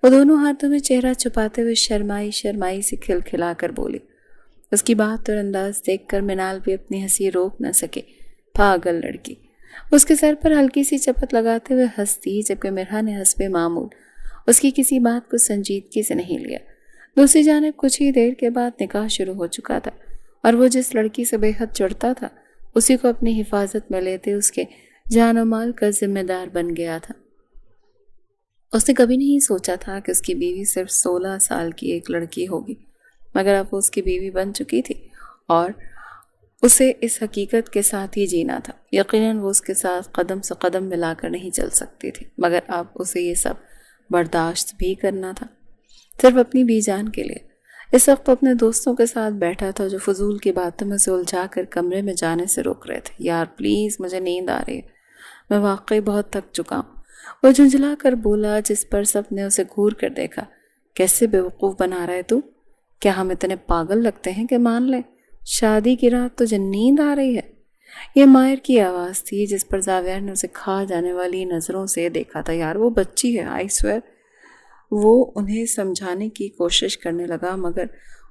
وہ دونوں ہاتھوں میں چہرہ چھپاتے ہوئے شرمائی سے کھلکھلا کر بولی۔ اس کی بات اور انداز دیکھ کر منال بھی اپنی ہنسی روک نہ سکے۔ پاگل لڑکی۔ اس کے سر پر ہلکی سی چپت لگاتے ہوئے ہنستی، جبکہ مرحا نے حسب معمول اس کی کسی بات کو سنجیدگی سے نہیں لیا۔ دوسری جانب کچھ ہی دیر کے بعد نکاح شروع ہو چکا تھا، اور وہ جس لڑکی سے بے حد چڑھتا تھا اسی کو اپنی حفاظت میں لیتے اس کے جان و مال کا ذمہ دار بن گیا تھا۔ اس نے کبھی نہیں سوچا تھا کہ اس کی بیوی صرف 16 سال کی ایک لڑکی ہوگی، مگر اب وہ اس کی بیوی بن چکی تھی اور اسے اس حقیقت کے ساتھ ہی جینا تھا۔ یقیناً وہ اس کے ساتھ قدم سے قدم ملا کر نہیں چل سکتی تھی، مگر اب اسے یہ سب برداشت بھی کرنا تھا، صرف اپنی بی جان کے لیے۔ اس وقت اپنے دوستوں کے ساتھ بیٹھا تھا، جو فضول کی باتوں میں سے الجھا کر کمرے میں جانے سے روک رہے تھے۔ یار پلیز، مجھے نیند آ رہی ہے، میں واقعی بہت تھک چکا ہوں، وہ جھنجھلا کر بولا، جس پر سب نے اسے گھور کر دیکھا۔ کیسے بیوقوف بنا رہے تو؟ کیا ہم اتنے پاگل لگتے ہیں کہ مان لیں؟ شادی کی رات تجھے نیند آ رہی ہے؟ یہ ماہر کی آواز تھی، جس پر زاویار نے اسے کھا جانے والی نظروں سے دیکھا تھا۔ یار وہ بچی ہے، آئی سویر۔ وہ انہیں سمجھانے کی کوشش کرنے لگا، مگر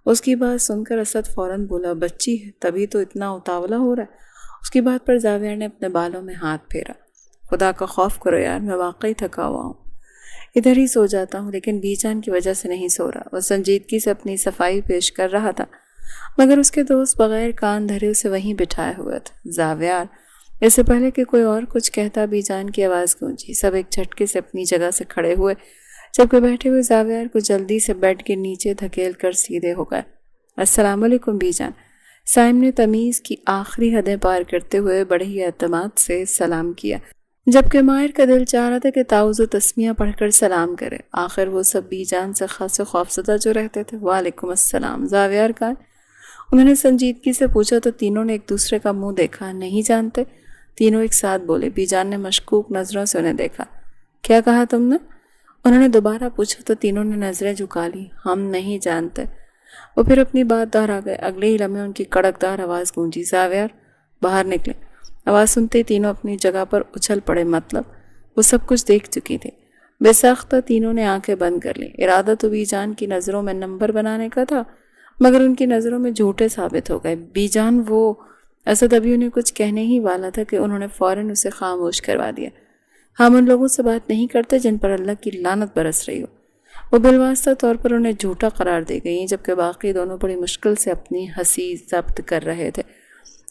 اس کی بات سن کر اسد فوراً بولا، بچی ہے تبھی تو اتنا اتاولا ہو رہا ہے۔ اس کی بات پر زاویار نے اپنے بالوں میں ہاتھ پھیرا۔ خدا کا خوف کرو یار، میں واقعی تھکا ہوا ہوں، ادھر ہی سو جاتا ہوں، لیکن بی جان کی وجہ سے نہیں سو رہا۔ وہ سنجیدگی سے اپنی صفائی پیش کر رہا تھا، مگر اس کے دوست بغیر کان دھرے اسے وہیں بٹھائے ہوئے تھے۔ زاویار، اس سے پہلے کہ کوئی اور کچھ کہتا بی جان کی آواز گونجی۔ سب ایک جھٹکے سے اپنی جگہ سے کھڑے ہوئے، جبکہ بیٹھے ہوئے زاویار کو جلدی سے بیڈ کے نیچے دھکیل کر سیدھے ہو گئے۔ السلام علیکم بی جان۔ سائم نے تمیز کی آخری حدیں پار کرتے ہوئے بڑے ہی اعتماد سے سلام کیا۔ جبکہ ماہر کا دل چاہ رہا تھا کہ تعوذ و تسمیہ پڑھ کر سلام کرے۔ آخر وہ سب بی جان سے خاصے خوفزدہ جو رہتے تھے۔ وعلیکم السلام، زاویار کہا؟ انہوں نے سنجیدگی سے پوچھا تو تینوں نے ایک دوسرے کا منہ دیکھا۔ نہیں جانتے؟ تینوں ایک ساتھ بولے۔ بی جان نے مشکوک نظروں سے انہیں دیکھا۔ کیا کہا تم نے؟ انہوں نے دوبارہ پوچھا تو تینوں نے نظریں جھکا لی۔ ہم نہیں جانتے۔ وہ پھر اپنی بات دہرا گئے۔ اگلے ہی لمحے ان کی کڑکدار آواز گونجی، زاویار باہر نکلے۔ آواز سنتے ہی تینوں اپنی جگہ پر اچھل پڑے۔ مطلب وہ سب کچھ دیکھ چکی تھی۔ بے ساختہ تینوں نے آنکھیں بند کر لی۔ ارادہ تو بی جان کی نظروں میں نمبر بنانے کا تھا، مگر ان کی نظروں میں جھوٹے ثابت ہو گئے۔ بی جان وہ اسد ابھی انہیں کچھ کہنے ہی والا تھا کہ انہوں نے فوراً اسے خاموش کروا دیا۔ ہم ان لوگوں سے بات نہیں کرتے جن پر اللہ کی لعنت برس رہی ہو۔ وہ بالواسطہ طور پر انہیں جھوٹا قرار دے گئی، جبکہ باقی دونوں بڑی مشکل سے اپنی ہنسی ضبط کر رہے تھے۔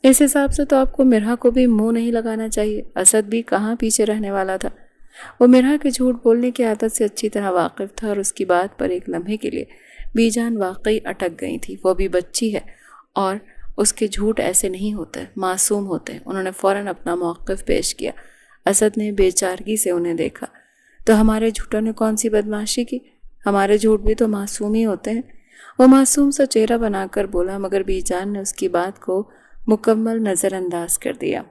اس حساب سے تو آپ کو مرحا کو بھی منہ نہیں لگانا چاہیے۔ اسد بھی کہاں پیچھے رہنے والا تھا۔ وہ مرحا کے جھوٹ بولنے کی عادت سے اچھی طرح واقف تھا، اور اس کی بات پر ایک لمحے کے لیے بی جان واقعی اٹک گئی تھی۔ وہ بھی بچی ہے اور اس کے جھوٹ ایسے نہیں ہوتے، معصوم ہوتے۔ انہوں نے فوراً اپنا موقف پیش کیا۔ اسد نے بے چارگی سے انہیں دیکھا۔ تو ہمارے جھوٹوں نے کون سی بدمعاشی کی؟ ہمارے جھوٹ بھی تو معصوم ہی ہوتے ہیں۔ وہ معصوم سا چہرہ بنا کر بولا، مگر بی جان نے اس کی بات کو مکمل نظر انداز کر دیا۔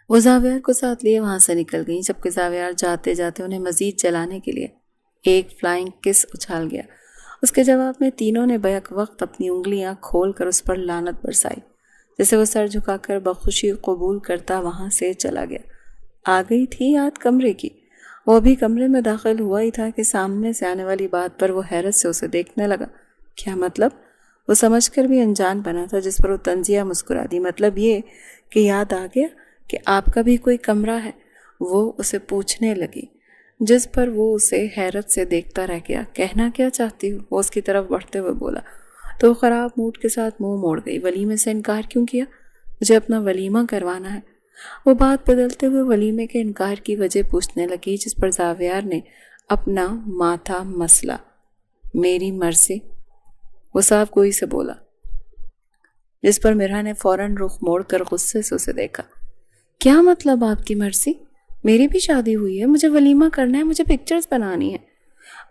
وہ زاویار کو ساتھ لیے وہاں سے نکل گئیں، جبکہ زاویار جاتے جاتے انہیں مزید جلانے کے لیے ایک فلائنگ کس اچھال گیا۔ اس کے جواب میں تینوں نے بیک وقت اپنی انگلیاں کھول کر اس پر لعنت برسائی، جسے وہ سر جھکا کر بخوشی قبول کرتا وہاں سے چلا گیا۔ آ گئی تھی یاد کمرے کی۔ وہ ابھی کمرے میں داخل ہوا ہی تھا کہ سامنے سے آنے والی بات پر وہ حیرت سے اسے دیکھنے لگا۔ کیا مطلب؟ وہ سمجھ کر بھی انجان بنا تھا، جس پر وہ طنزیہ مسکرا دی۔ مطلب یہ کہ یاد آ گیا کہ آپ کا بھی کوئی کمرہ ہے؟ وہ اسے پوچھنے لگی، جس پر وہ اسے حیرت سے دیکھتا رہ گیا۔ کہنا کیا چاہتی ہو؟ وہ اس کی طرف بڑھتے ہوئے بولا تو وہ خراب موڈ کے ساتھ منہ موڑ گئی۔ ولیمے سے انکار کیوں کیا؟ مجھے اپنا ولیمہ کروانا ہے۔ وہ بات بدلتے ہوئے ولیمے کے انکار کی وجہ پوچھنے لگی، جس پر زاویار نے اپنا ماتھا مسلا۔ میری مرضی، وہ صاف گوئی سے بولا، جس پر مرحا نے فوراً رخ موڑ کر غصے سے اسے دیکھا۔ کیا مطلب آپ کی مرضی؟ میری بھی شادی ہوئی ہے، مجھے ولیمہ کرنا ہے، مجھے پکچرز بنانی ہے۔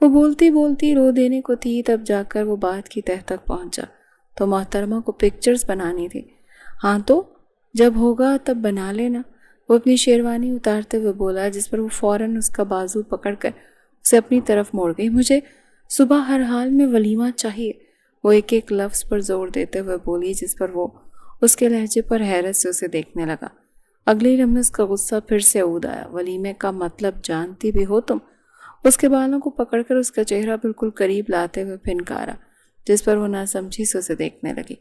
وہ بولتی بولتی رو دینے کو تھی، تب جا کر وہ بات کی تہ تک پہنچا۔ تو محترمہ کو پکچرز بنانی تھی؟ ہاں تو جب ہوگا تب بنا لینا۔ وہ اپنی شیروانی اتارتے ہوئے بولا، جس پر وہ فوراً اس کا بازو پکڑ کر اسے اپنی طرف موڑ گئی۔ مجھے صبح ہر حال میں ولیمہ چاہیے، وہ ایک ایک لفظ پر زور دیتے ہوئے بولی، جس پر وہ اس کے لہجے پر حیرت سے اسے دیکھنے لگا۔ اگلی لمحے اس کا غصہ پھر سے عود آیا۔ ولیمے کا مطلب جانتی بھی ہو تم؟ اس کے بالوں کو پکڑ کر اس کا چہرہ بالکل قریب لاتے ہوئے پھنکارا، جس پر وہ ناسمجھی سے اسے دیکھنے لگی۔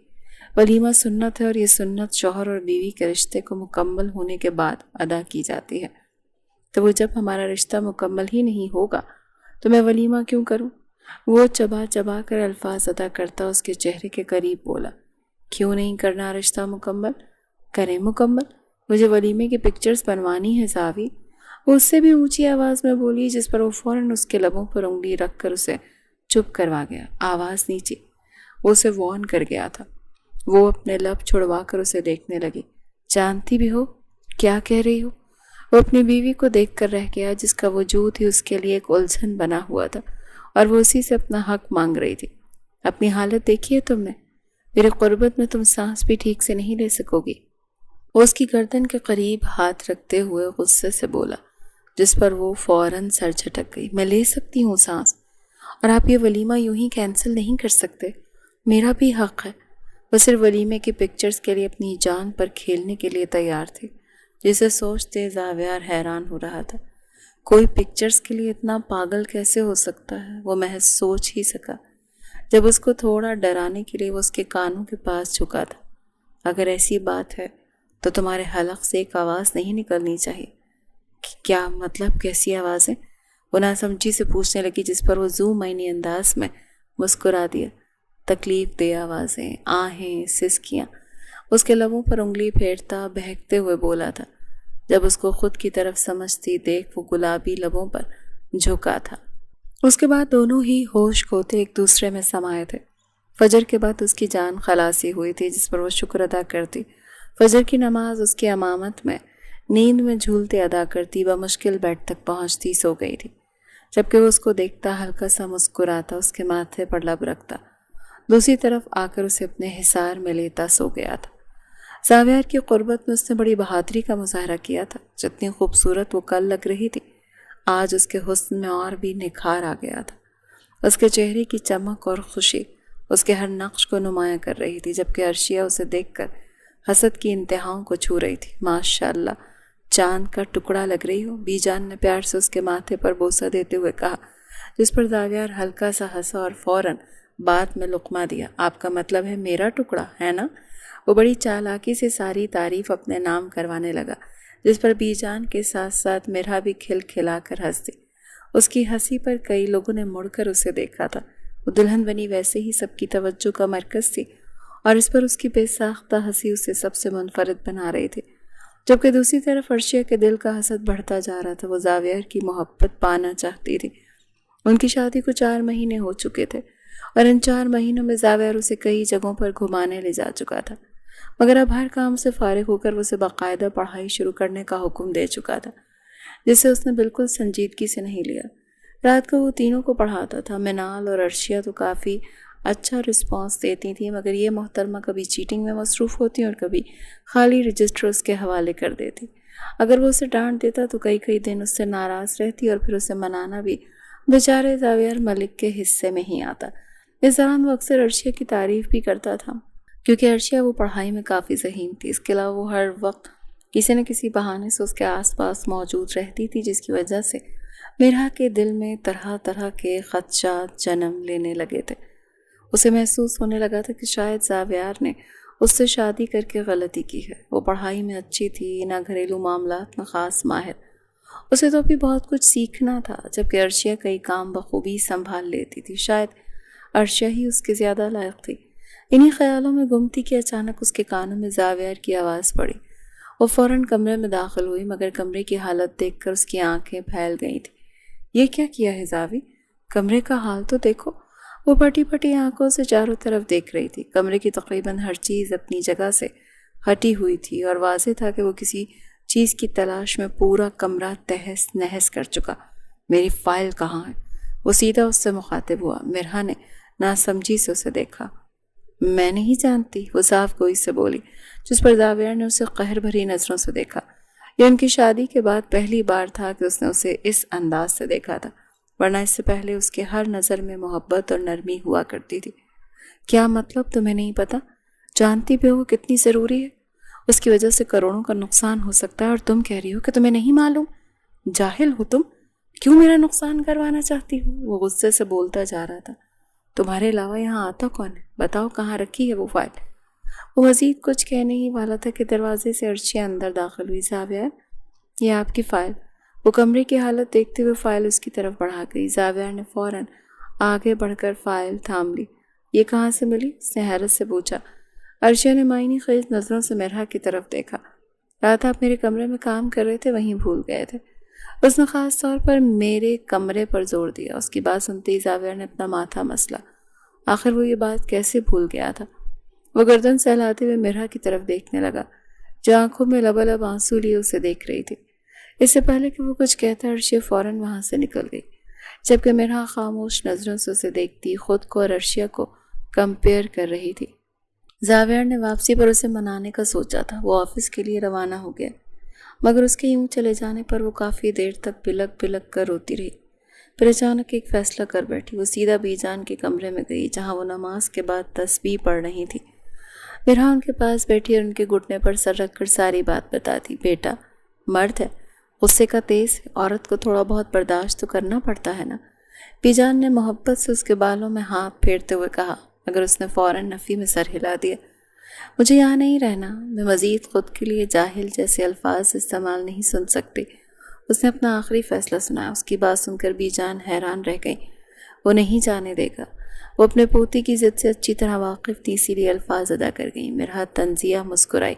ولیمہ سنت ہے، اور یہ سنت شوہر اور بیوی کے رشتے کو مکمل ہونے کے بعد ادا کی جاتی ہے۔ تو وہ جب ہمارا رشتہ مکمل ہی نہیں ہوگا تو میں ولیمہ کیوں کروں؟ وہ چبا چبا کر الفاظ ادا کرتا اس کے چہرے کے قریب بولا، کیوں نہیں کرنا رشتہ مکمل؟ کریں مکمل، مجھے ولیمے کی پکچرز بنوانی ہے زاوی۔ وہ اس سے بھی اونچی آواز میں بولی، جس پر وہ فوراً اس کے لبوں پر انگلی رکھ کر اسے چپ کروا گیا۔ آواز نیچی، وہ اسے وارن کر گیا تھا۔ وہ اپنے لب چھڑوا کر اسے دیکھنے لگی۔ جانتی بھی ہو؟ کیا کہہ رہی ہو؟ وہ اپنی بیوی کو دیکھ کر رہ گیا، جس کا وجود ہی اس کے لیے ایک الجھن بنا ہوا تھا، اور وہ اسی سے اپنا حق مانگ رہی تھی۔ اپنی حالت دیکھی ہے تم نے؟ میرے قربت میں تم سانس بھی ٹھیک سے نہیں لے سکو گی۔ وہ اس کی گردن کے قریب ہاتھ رکھتے ہوئے غصے سے بولا، جس پر وہ فوراً سر جھٹک گئی۔ میں لے سکتی ہوں سانس، اور آپ یہ ولیمہ یوں ہی کینسل نہیں کر سکتے، میرا بھی حق ہے۔ وہ صرف ولیمے کی پکچرز کے لیے اپنی جان پر کھیلنے کے لیے تیار تھی، جسے سوچتے زاویار حیران ہو رہا تھا۔ کوئی پکچرز کے لیے اتنا پاگل کیسے ہو سکتا ہے؟ وہ محض سوچ ہی سکا، جب اس کو تھوڑا ڈرانے کے لیے وہ اس کے کانوں کے پاس جھکا تھا۔ اگر ایسی بات ہے تو تمہارے حلق سے ایک آواز نہیں نکلنی چاہیے۔ کیا مطلب؟ کیسی آوازیں؟ وہ ناسمجھی سے پوچھنے لگی، جس پر وہ ذو معنی انداز میں مسکرا دیا۔ تکلیف دہ آوازیں، آہیں، سسکیاں۔ اس کے لبوں پر انگلی پھیرتا بہکتے ہوئے بولا تھا۔ جب اس کو خود کی طرف سمجھتی دیکھ وہ گلابی لبوں پر جھکا تھا۔ اس کے بعد دونوں ہی ہوش کھوتے ایک دوسرے میں سمائے تھے۔ فجر کے بعد اس کی جان خلاصی ہوئی تھی، جس پر وہ شکر ادا کرتی۔ فجر کی نماز اس کی امامت میں نیند میں جھولتے ادا کرتی بمشکل بیڈ تک پہنچتی سو گئی تھی، جبکہ وہ اس کو دیکھتا ہلکا سا مسکراتا، اس کے ماتھے پر لب رکھتا، دوسری طرف آ کر اسے اپنے حصار میں لیتا سو گیا تھا۔ زاویار کی قربت میں اس نے بڑی بہادری کا مظاہرہ کیا تھا۔ جتنی خوبصورت وہ کل لگ رہی تھی، آج اس کے حسن میں اور بھی نکھار آ گیا تھا۔ اس کے چہرے کی چمک اور خوشی اس کے ہر نقش کو نمایاں کر رہی تھی، جبکہ عرشیہ اسے دیکھ کر حسد کی انتہاؤں کو چھو رہی تھی۔ ماشاءاللہ، چاند کا ٹکڑا لگ رہی ہو، بی جان نے پیار سے اس کے ماتھے پر بوسہ دیتے ہوئے کہا، جس پر زاویار ہلکا سا ہنسا اور فوراً بات میں لقمہ دیا۔ آپ کا مطلب ہے میرا ٹکڑا ہے نا؟ وہ بڑی چالاکی سے ساری تعریف اپنے نام کروانے لگا، جس پر بی جان کے ساتھ ساتھ میرا بھی کھل کھلا کر ہنس دی۔ اس کی ہنسی پر کئی لوگوں نے مڑ کر اسے دیکھا تھا۔ وہ دلہن بنی ویسے ہی سب کی توجہ کا مرکز تھی، اور اس پر اس کی بے ساختہ ہنسی اسے سب سے منفرد بنا رہی تھی، جبکہ دوسری طرف عرشیہ کے دل کا حسد بڑھتا جا رہا تھا۔ وہ زاویار کی محبت پانا چاہتی تھی۔ ان کی شادی کو 4 مہینے ہو چکے تھے، اور ان 4 مہینوں میں زاویار اسے کئی جگہوں پر گھمانے لے جا چکا تھا، مگر اب ہر کام سے فارغ ہو کر وہ اسے باقاعدہ پڑھائی شروع کرنے کا حکم دے چکا تھا، جسے اس نے بالکل سنجیدگی سے نہیں لیا۔ رات کو وہ تینوں کو پڑھاتا تھا۔ منال اور عرشیہ تو کافی اچھا رسپانس دیتی تھیں، مگر یہ محترمہ کبھی چیٹنگ میں مصروف ہوتی اور کبھی خالی رجسٹر اس کے حوالے کر دیتی۔ اگر وہ اسے ڈانٹ دیتا تو کئی دن اس سے ناراض رہتی، اور پھر اسے منانا بھی بیچارے زاویار ملک کے حصے میں ہی آتا۔ اس دوران وہ اکثر عرشیہ کی تعریف بھی کرتا تھا، کیونکہ عرشیہ وہ پڑھائی میں کافی ذہین تھی۔ اس کے علاوہ وہ ہر وقت کسی نہ کسی بہانے سے اس کے آس پاس موجود رہتی تھی، جس کی وجہ سے میرا کے دل میں طرح طرح کے خدشات جنم لینے لگے تھے۔ اسے محسوس ہونے لگا تھا کہ شاید زاویار نے اس سے شادی کر کے غلطی کی ہے۔ وہ پڑھائی میں اچھی تھی، نہ گھریلو معاملات میں خاص ماہر۔ اسے تو بھی بہت کچھ سیکھنا تھا، جبکہ عرشیہ کئی کام بخوبی سنبھال لیتی تھی۔ شاید عرشیہ ہی اس کے زیادہ لائق تھی۔ انہی خیالوں میں گم تھی کہ اچانک اس کے کانوں میں زاویار کی آواز پڑی۔ وہ فوراً کمرے میں داخل ہوئی، مگر کمرے کی حالت دیکھ کر اس کی آنکھیں پھیل گئی تھیں۔ یہ کیا کیا ہے زاوی؟ کمرے کا حال تو دیکھو۔ وہ پھٹی پھٹی آنکھوں سے چاروں طرف دیکھ رہی تھی۔ کمرے کی تقریباً ہر چیز اپنی جگہ سے ہٹی ہوئی تھی، اور واضح تھا کہ وہ کسی چیز کی تلاش میں پورا کمرہ تہس نہس کر چکا۔ میری فائل کہاں ہے؟ وہ سیدھا اس سے مخاطب ہوا۔ مرحا نے ناسمجھی سے اسے دیکھا۔ میں نہیں جانتی، وہ صاف گوئی سے بولی، جس پر زاویار نے اسے قہر بھری نظروں سے دیکھا۔ یہ ان کی شادی کے بعد پہلی بار تھا کہ اس نے اسے اس انداز سے دیکھا تھا، ورنہ اس سے پہلے اس کے ہر نظر میں محبت اور نرمی ہوا کرتی تھی۔ کیا مطلب تمہیں نہیں پتا؟ جانتی بھی ہو کتنی ضروری ہے؟ اس کی وجہ سے کروڑوں کا نقصان ہو سکتا ہے، اور تم کہہ رہی ہو کہ تمہیں نہیں معلوم؟ جاہل ہو تم، کیوں میرا نقصان کروانا چاہتی ہو؟ وہ غصے سے بولتا جا رہا تھا۔ تمہارے علاوہ یہاں آتا کون ہے؟ بتاؤ کہاں رکھی ہے وہ فائل؟ وہ مزید کچھ کہنے ہی والا تھا کہ دروازے سے عرشیہ اندر داخل ہوئی۔ زاویار، یہ آپ کی فائل۔ وہ کمرے کی حالت دیکھتے ہوئے فائل اس کی طرف بڑھا گئی۔ زاویار نے فوراً آگے بڑھ کر فائل تھام لی۔ یہ کہاں سے ملی؟ اس نے حیرت سے پوچھا۔ عرشیہ نے معنی خیز نظروں سے مرحا کی طرف دیکھا۔ رات آپ میرے کمرے میں کام کر رہے تھے، وہیں بھول گئے تھے۔ اس نے خاص طور پر میرے کمرے پر زور دیا۔ اس کی بات سنتے ہی زاویار نے اپنا ماتھا مسلا۔ آخر وہ یہ بات کیسے بھول گیا تھا؟ وہ گردن سہلاتے ہوئے مرحا کی طرف دیکھنے لگا، جو آنکھوں میں لبالب آنسو لیے اسے دیکھ رہی تھی۔ اس سے پہلے کہ وہ کچھ کہتا، عرشیہ فوراً وہاں سے نکل گئی، جبکہ مرحا خاموش نظروں سے اسے دیکھتی خود کو اور عرشیہ کو کمپیئر کر رہی تھی۔ زاویار نے واپسی پر اسے منانے کا سوچا تھا۔ وہ آفس کے لیے روانہ ہو گیا، مگر اس کے یوں چلے جانے پر وہ کافی دیر تک بلک بلک کر روتی رہی۔ پھر اچانک ایک فیصلہ کر بیٹھی۔ وہ سیدھا بی جان کے کمرے میں گئی، جہاں وہ نماز کے بعد تسبیح پڑھ رہی تھی۔ مرحا ان کے پاس بیٹھی اور ان کے گھٹنے پر سر رکھ کر ساری بات بتاتی۔ بیٹا مرد ہے، غصے کا تیز ہے، عورت کو تھوڑا بہت برداشت تو کرنا پڑتا ہے نا۔ بی جان نے محبت سے اس کے بالوں میں ہاتھ پھیرتے ہوئے کہا، مگر اس نے فوراً نفی میں سر ہلا دیا۔ مجھے یہاں نہیں رہنا، میں مزید خود کے لیے جاہل جیسے الفاظ استعمال نہیں سن سکتی۔ اس نے اپنا آخری فیصلہ سنایا۔ اس کی بات سن کر بی جان حیران رہ گئی۔ وہ نہیں جانے دے گا۔ وہ اپنے پوتی کی ضد سے اچھی طرح واقف تھی، اسی لیے الفاظ ادا کر گئی۔ مرحا تنزیہ مسکرائی۔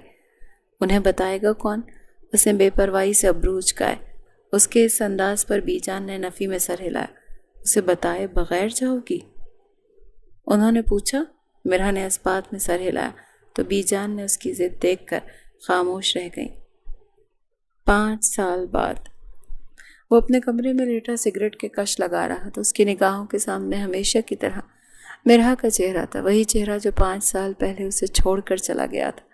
انہیں بتائے گا کون؟ اس نے بے پرواہی سے ابرو اچکائے۔ اس کے اس انداز پر بی جان نے نفی میں سر ہلایا۔ اسے بتائے بغیر جاؤ گی؟ انہوں نے پوچھا۔ مرحا نے اس بات میں سر ہلایا تو بی جان نے اس کی ضد دیکھ کر خاموش رہ گئی۔ 5 سال بعد وہ اپنے کمرے میں لیٹا سگریٹ کے کش لگا رہا تھا۔ اس کی نگاہوں کے سامنے ہمیشہ کی طرح مرحا کا چہرہ تھا، وہی چہرہ جو 5 سال پہلے اسے چھوڑ کر چلا گیا تھا۔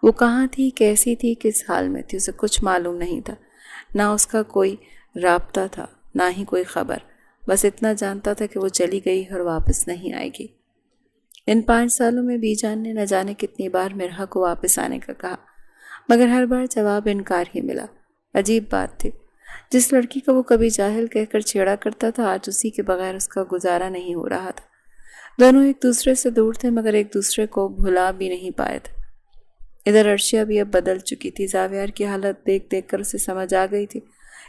وہ کہاں تھی، کیسی تھی، کس حال میں تھی، اسے کچھ معلوم نہیں تھا۔ نہ اس کا کوئی رابطہ تھا، نہ ہی کوئی خبر، بس اتنا جانتا تھا کہ وہ چلی گئی اور واپس نہیں آئے گی۔ ان 5 سالوں میں بی جان نے نہ جانے کتنی بار مرحا کو واپس آنے کا کہا، مگر ہر بار جواب انکار ہی ملا۔ عجیب بات تھی، جس لڑکی کو وہ کبھی جاہل کہہ کر چھیڑا کرتا تھا، آج اسی کے بغیر اس کا گزارا نہیں ہو رہا تھا۔ دونوں ایک دوسرے سے دور تھے، مگر ایک دوسرے کو بھلا بھی نہیں پائے تھے۔ ادھر عرشیہ بھی اب بدل چکی تھی۔ زاویار کی حالت دیکھ دیکھ کر اسے سمجھ آ گئی تھی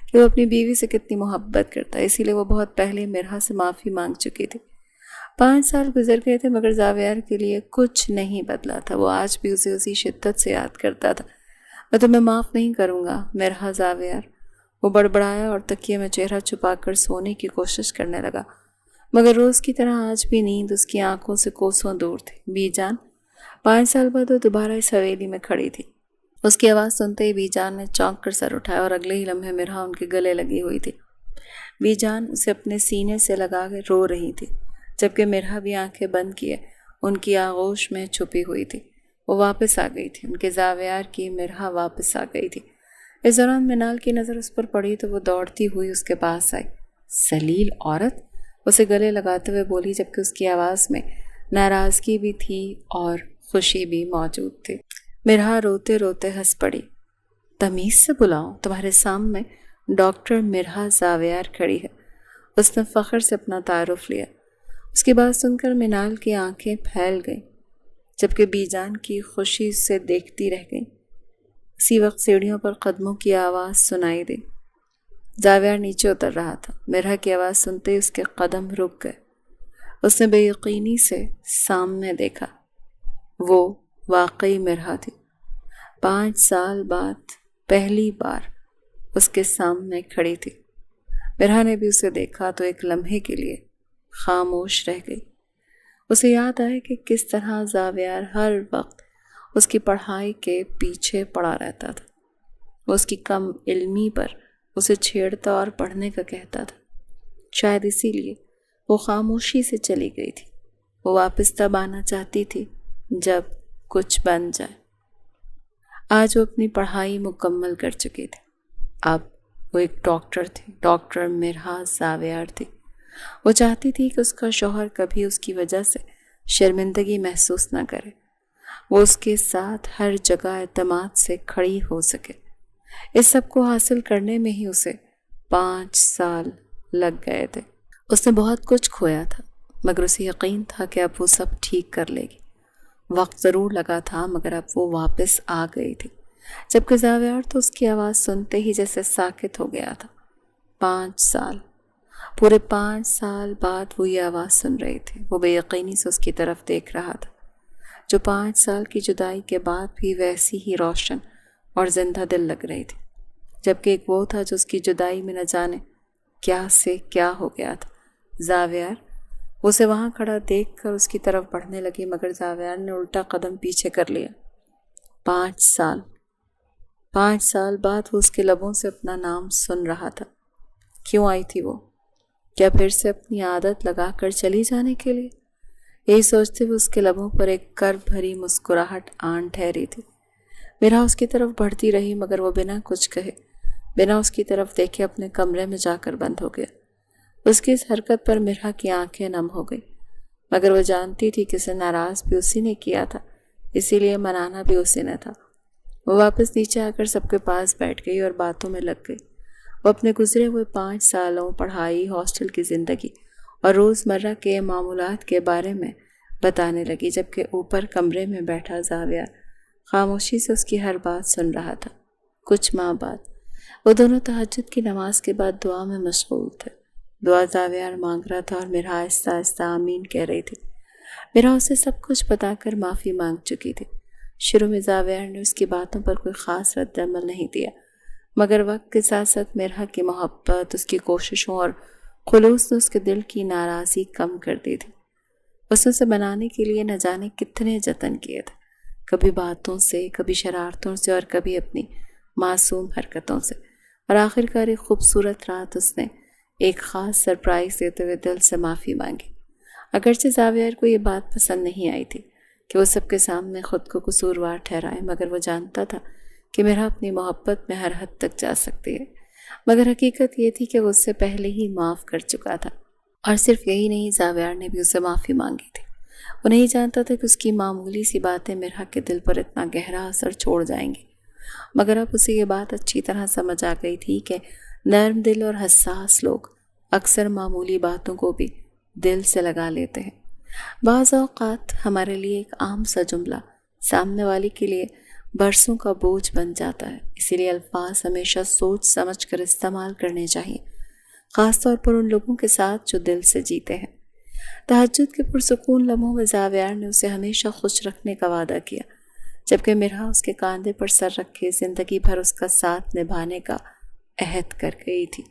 کہ وہ اپنی بیوی سے کتنی محبت کرتا ہے، اسی لیے وہ بہت پہلے مرحا سے معافی مانگ چکی تھی۔ 5 سال گزر گئے تھے، مگر زاویار کے لیے کچھ نہیں بدلا تھا۔ وہ آج بھی اسے اسی شدت سے یاد کرتا تھا۔ میں تمہیں معاف نہیں کروں گا مرحا زاویار، وہ بڑبڑایا اور تکیے میں چہرہ چھپا کر سونے کی کوشش کرنے لگا، مگر روز کی طرح آج بھی نیند اس کی آنکھوں سے کوسوں دور تھی۔ بی جان 5 سال بعد وہ دوبارہ اس حویلی میں کھڑی تھی۔ اس کی آواز سنتے ہی بی جان نے چونک کر سر اٹھایا اور اگلے ہی لمحے مرحا ان کے گلے لگی ہوئی تھی۔ بی جان اسے اپنے سینے سے لگا کے رو رہی تھی، جبکہ مرحا بھی آنکھیں بند کیے ان کی آغوش میں چھپی ہوئی تھی۔ وہ واپس آ گئی تھی، ان کے زاویار کی مرحا واپس آ گئی تھی۔ اس دوران منال کی نظر اس پر پڑی تو وہ دوڑتی ہوئی اس کے پاس آئی۔ ذلیل عورت، اسے گلے لگاتے ہوئے بولی، جبکہ اس کی آواز میں ناراضگی بھی تھی اور خوشی بھی موجود تھی۔ مرحا روتے روتے ہنس پڑی۔ تمیز سے بلاؤ، تمہارے سامنے ڈاکٹر مرحا زاویار کھڑی ہے۔ اس نے فخر سے اپنا تعارف لیا۔ اس کی بات سن کر منال کی آنکھیں پھیل گئیں، جبکہ بی جان کی خوشی سے دیکھتی رہ گئی۔ اسی وقت سیڑھیوں پر قدموں کی آواز سنائی دی۔ زاویار نیچے اتر رہا تھا۔ مرحا کی آواز سنتے ہی اس کے قدم رک گئے۔ اس نے بے یقینی سے سامنے دیکھا، وہ واقعی مرحا تھی۔ 5 سال بعد پہلی بار اس کے سامنے کھڑی تھی۔ مرحا نے بھی اسے دیکھا تو ایک لمحے کے لیے خاموش رہ گئی۔ اسے یاد آیا کہ کس طرح زاویار ہر وقت اس کی پڑھائی کے پیچھے پڑا رہتا تھا۔ وہ اس کی کم علمی پر اسے چھیڑتا اور پڑھنے کا کہتا تھا۔ شاید اسی لیے وہ خاموشی سے چلی گئی تھی۔ وہ واپس تب آنا چاہتی تھی جب کچھ بن جائے۔ آج وہ اپنی پڑھائی مکمل کر چکی تھی۔ اب وہ ایک ڈاکٹر تھی، ڈاکٹر مرحا زاویار تھی۔ وہ چاہتی تھی کہ اس کا شوہر کبھی اس کی وجہ سے شرمندگی محسوس نہ کرے۔ وہ اس کے ساتھ ہر جگہ اعتماد سے کھڑی ہو سکے۔ اس سب کو حاصل کرنے میں ہی اسے 5 سال لگ گئے تھے۔ اس نے بہت کچھ کھویا تھا، مگر اسے یقین تھا کہ اب وہ سب ٹھیک کر لے گی۔ وقت ضرور لگا تھا، مگر اب وہ واپس آ گئی تھی۔ جبکہ زاویار تو اس کی آواز سنتے ہی جیسے ساکت ہو گیا تھا۔ 5 سال، پورے 5 سال بعد وہ یہ آواز سن رہی تھی۔ وہ بے یقینی سے اس کی طرف دیکھ رہا تھا، جو 5 سال کی جدائی کے بعد بھی ویسی ہی روشن اور زندہ دل لگ رہی تھی۔ جبکہ ایک وہ تھا جو اس کی جدائی میں نہ جانے کیا سے کیا ہو گیا تھا۔ زاویار، اسے وہاں کھڑا دیکھ کر اس کی طرف بڑھنے لگی، مگر زاویار نے الٹا قدم پیچھے کر لیا۔ 5 سال بعد وہ اس کے لبوں سے اپنا نام سن رہا تھا۔ کیوں آئی تھی وہ؟ کیا پھر سے اپنی عادت لگا کر چلی جانے کے لیے؟ یہی سوچتے ہوئے اس کے لبوں پر ایک کرب بھری مسکراہٹ آن ٹھہری تھی۔ مرحا اس کی طرف بڑھتی رہی، مگر وہ بنا کچھ کہے، بنا اس کی طرف دیکھے اپنے کمرے میں جا کر بند ہو گیا۔ اس کی اس حرکت پر مرحا کی آنکھیں نم ہو گئی، مگر وہ جانتی تھی کہ اسے ناراض بھی اسی نے کیا تھا، اسی لیے منانا بھی اسی نے تھا۔ وہ واپس نیچے آ کر سب کے پاس بیٹھ گئی اور باتوں میں لگ گئی۔ وہ اپنے گزرے ہوئے 5 سالوں، پڑھائی، ہاسٹل کی زندگی اور روزمرہ کے معمولات کے بارے میں بتانے لگی، جبکہ اوپر کمرے میں بیٹھا زاویار خاموشی سے اس کی ہر بات سن رہا تھا۔ کچھ ماہ بعد وہ دونوں تہجد کی نماز کے بعد دعا میں مشغول تھے۔ دعا زاویار مانگ رہا تھا اور مرحا آہستہ آہستہ آمین کہہ رہی تھی۔ مرحا اسے سب کچھ بتا کر معافی مانگ چکی تھی۔ شروع میں زاویار نے اس کی باتوں پر کوئی خاص رد عمل نہیں دیا، مگر وقت کے ساتھ ساتھ مرحا کی محبت، اس کی کوششوں اور خلوص نے اس کے دل کی ناراضی کم کر دی تھی۔ اس نے اسے بنانے کے لیے نہ جانے کتنے جتن کیے تھے، کبھی باتوں سے، کبھی شرارتوں سے اور کبھی اپنی معصوم حرکتوں سے، اور آخر کار ایک خوبصورت رات اس نے ایک خاص سرپرائز دیتے ہوئے دل سے معافی مانگی۔ اگرچہ زاویار کو یہ بات پسند نہیں آئی تھی کہ وہ سب کے سامنے خود کو قصوروار ٹھہرائے، مگر وہ جانتا تھا کہ میرا اپنی محبت میں ہر حد تک جا سکتی ہے۔ مگر حقیقت یہ تھی کہ وہ اس سے پہلے ہی معاف کر چکا تھا، اور صرف یہی نہیں، زاویار نے بھی اسے معافی مانگی تھی۔ وہ نہیں جانتا تھا کہ اس کی معمولی سی باتیں مرحا کے دل پر اتنا گہرا اثر چھوڑ جائیں گی، مگر اب اسے یہ بات اچھی طرح سمجھ آ گئی تھی کہ نرم دل اور حساس لوگ اکثر معمولی باتوں کو بھی دل سے لگا لیتے ہیں۔ بعض اوقات ہمارے لیے ایک عام سا جملہ سامنے والی کے لیے برسوں کا بوجھ بن جاتا ہے، اسی لیے الفاظ ہمیشہ سوچ سمجھ کر استعمال کرنے چاہیے، خاص طور پر ان لوگوں کے ساتھ جو دل سے جیتے ہیں۔ تہجد کے پرسکون لمحوں میں زاویار نے اسے ہمیشہ خوش رکھنے کا وعدہ کیا، جبکہ مرحا اس کے کاندھے پر سر رکھے زندگی بھر اس کا ساتھ نبھانے کا عہد کر گئی تھی۔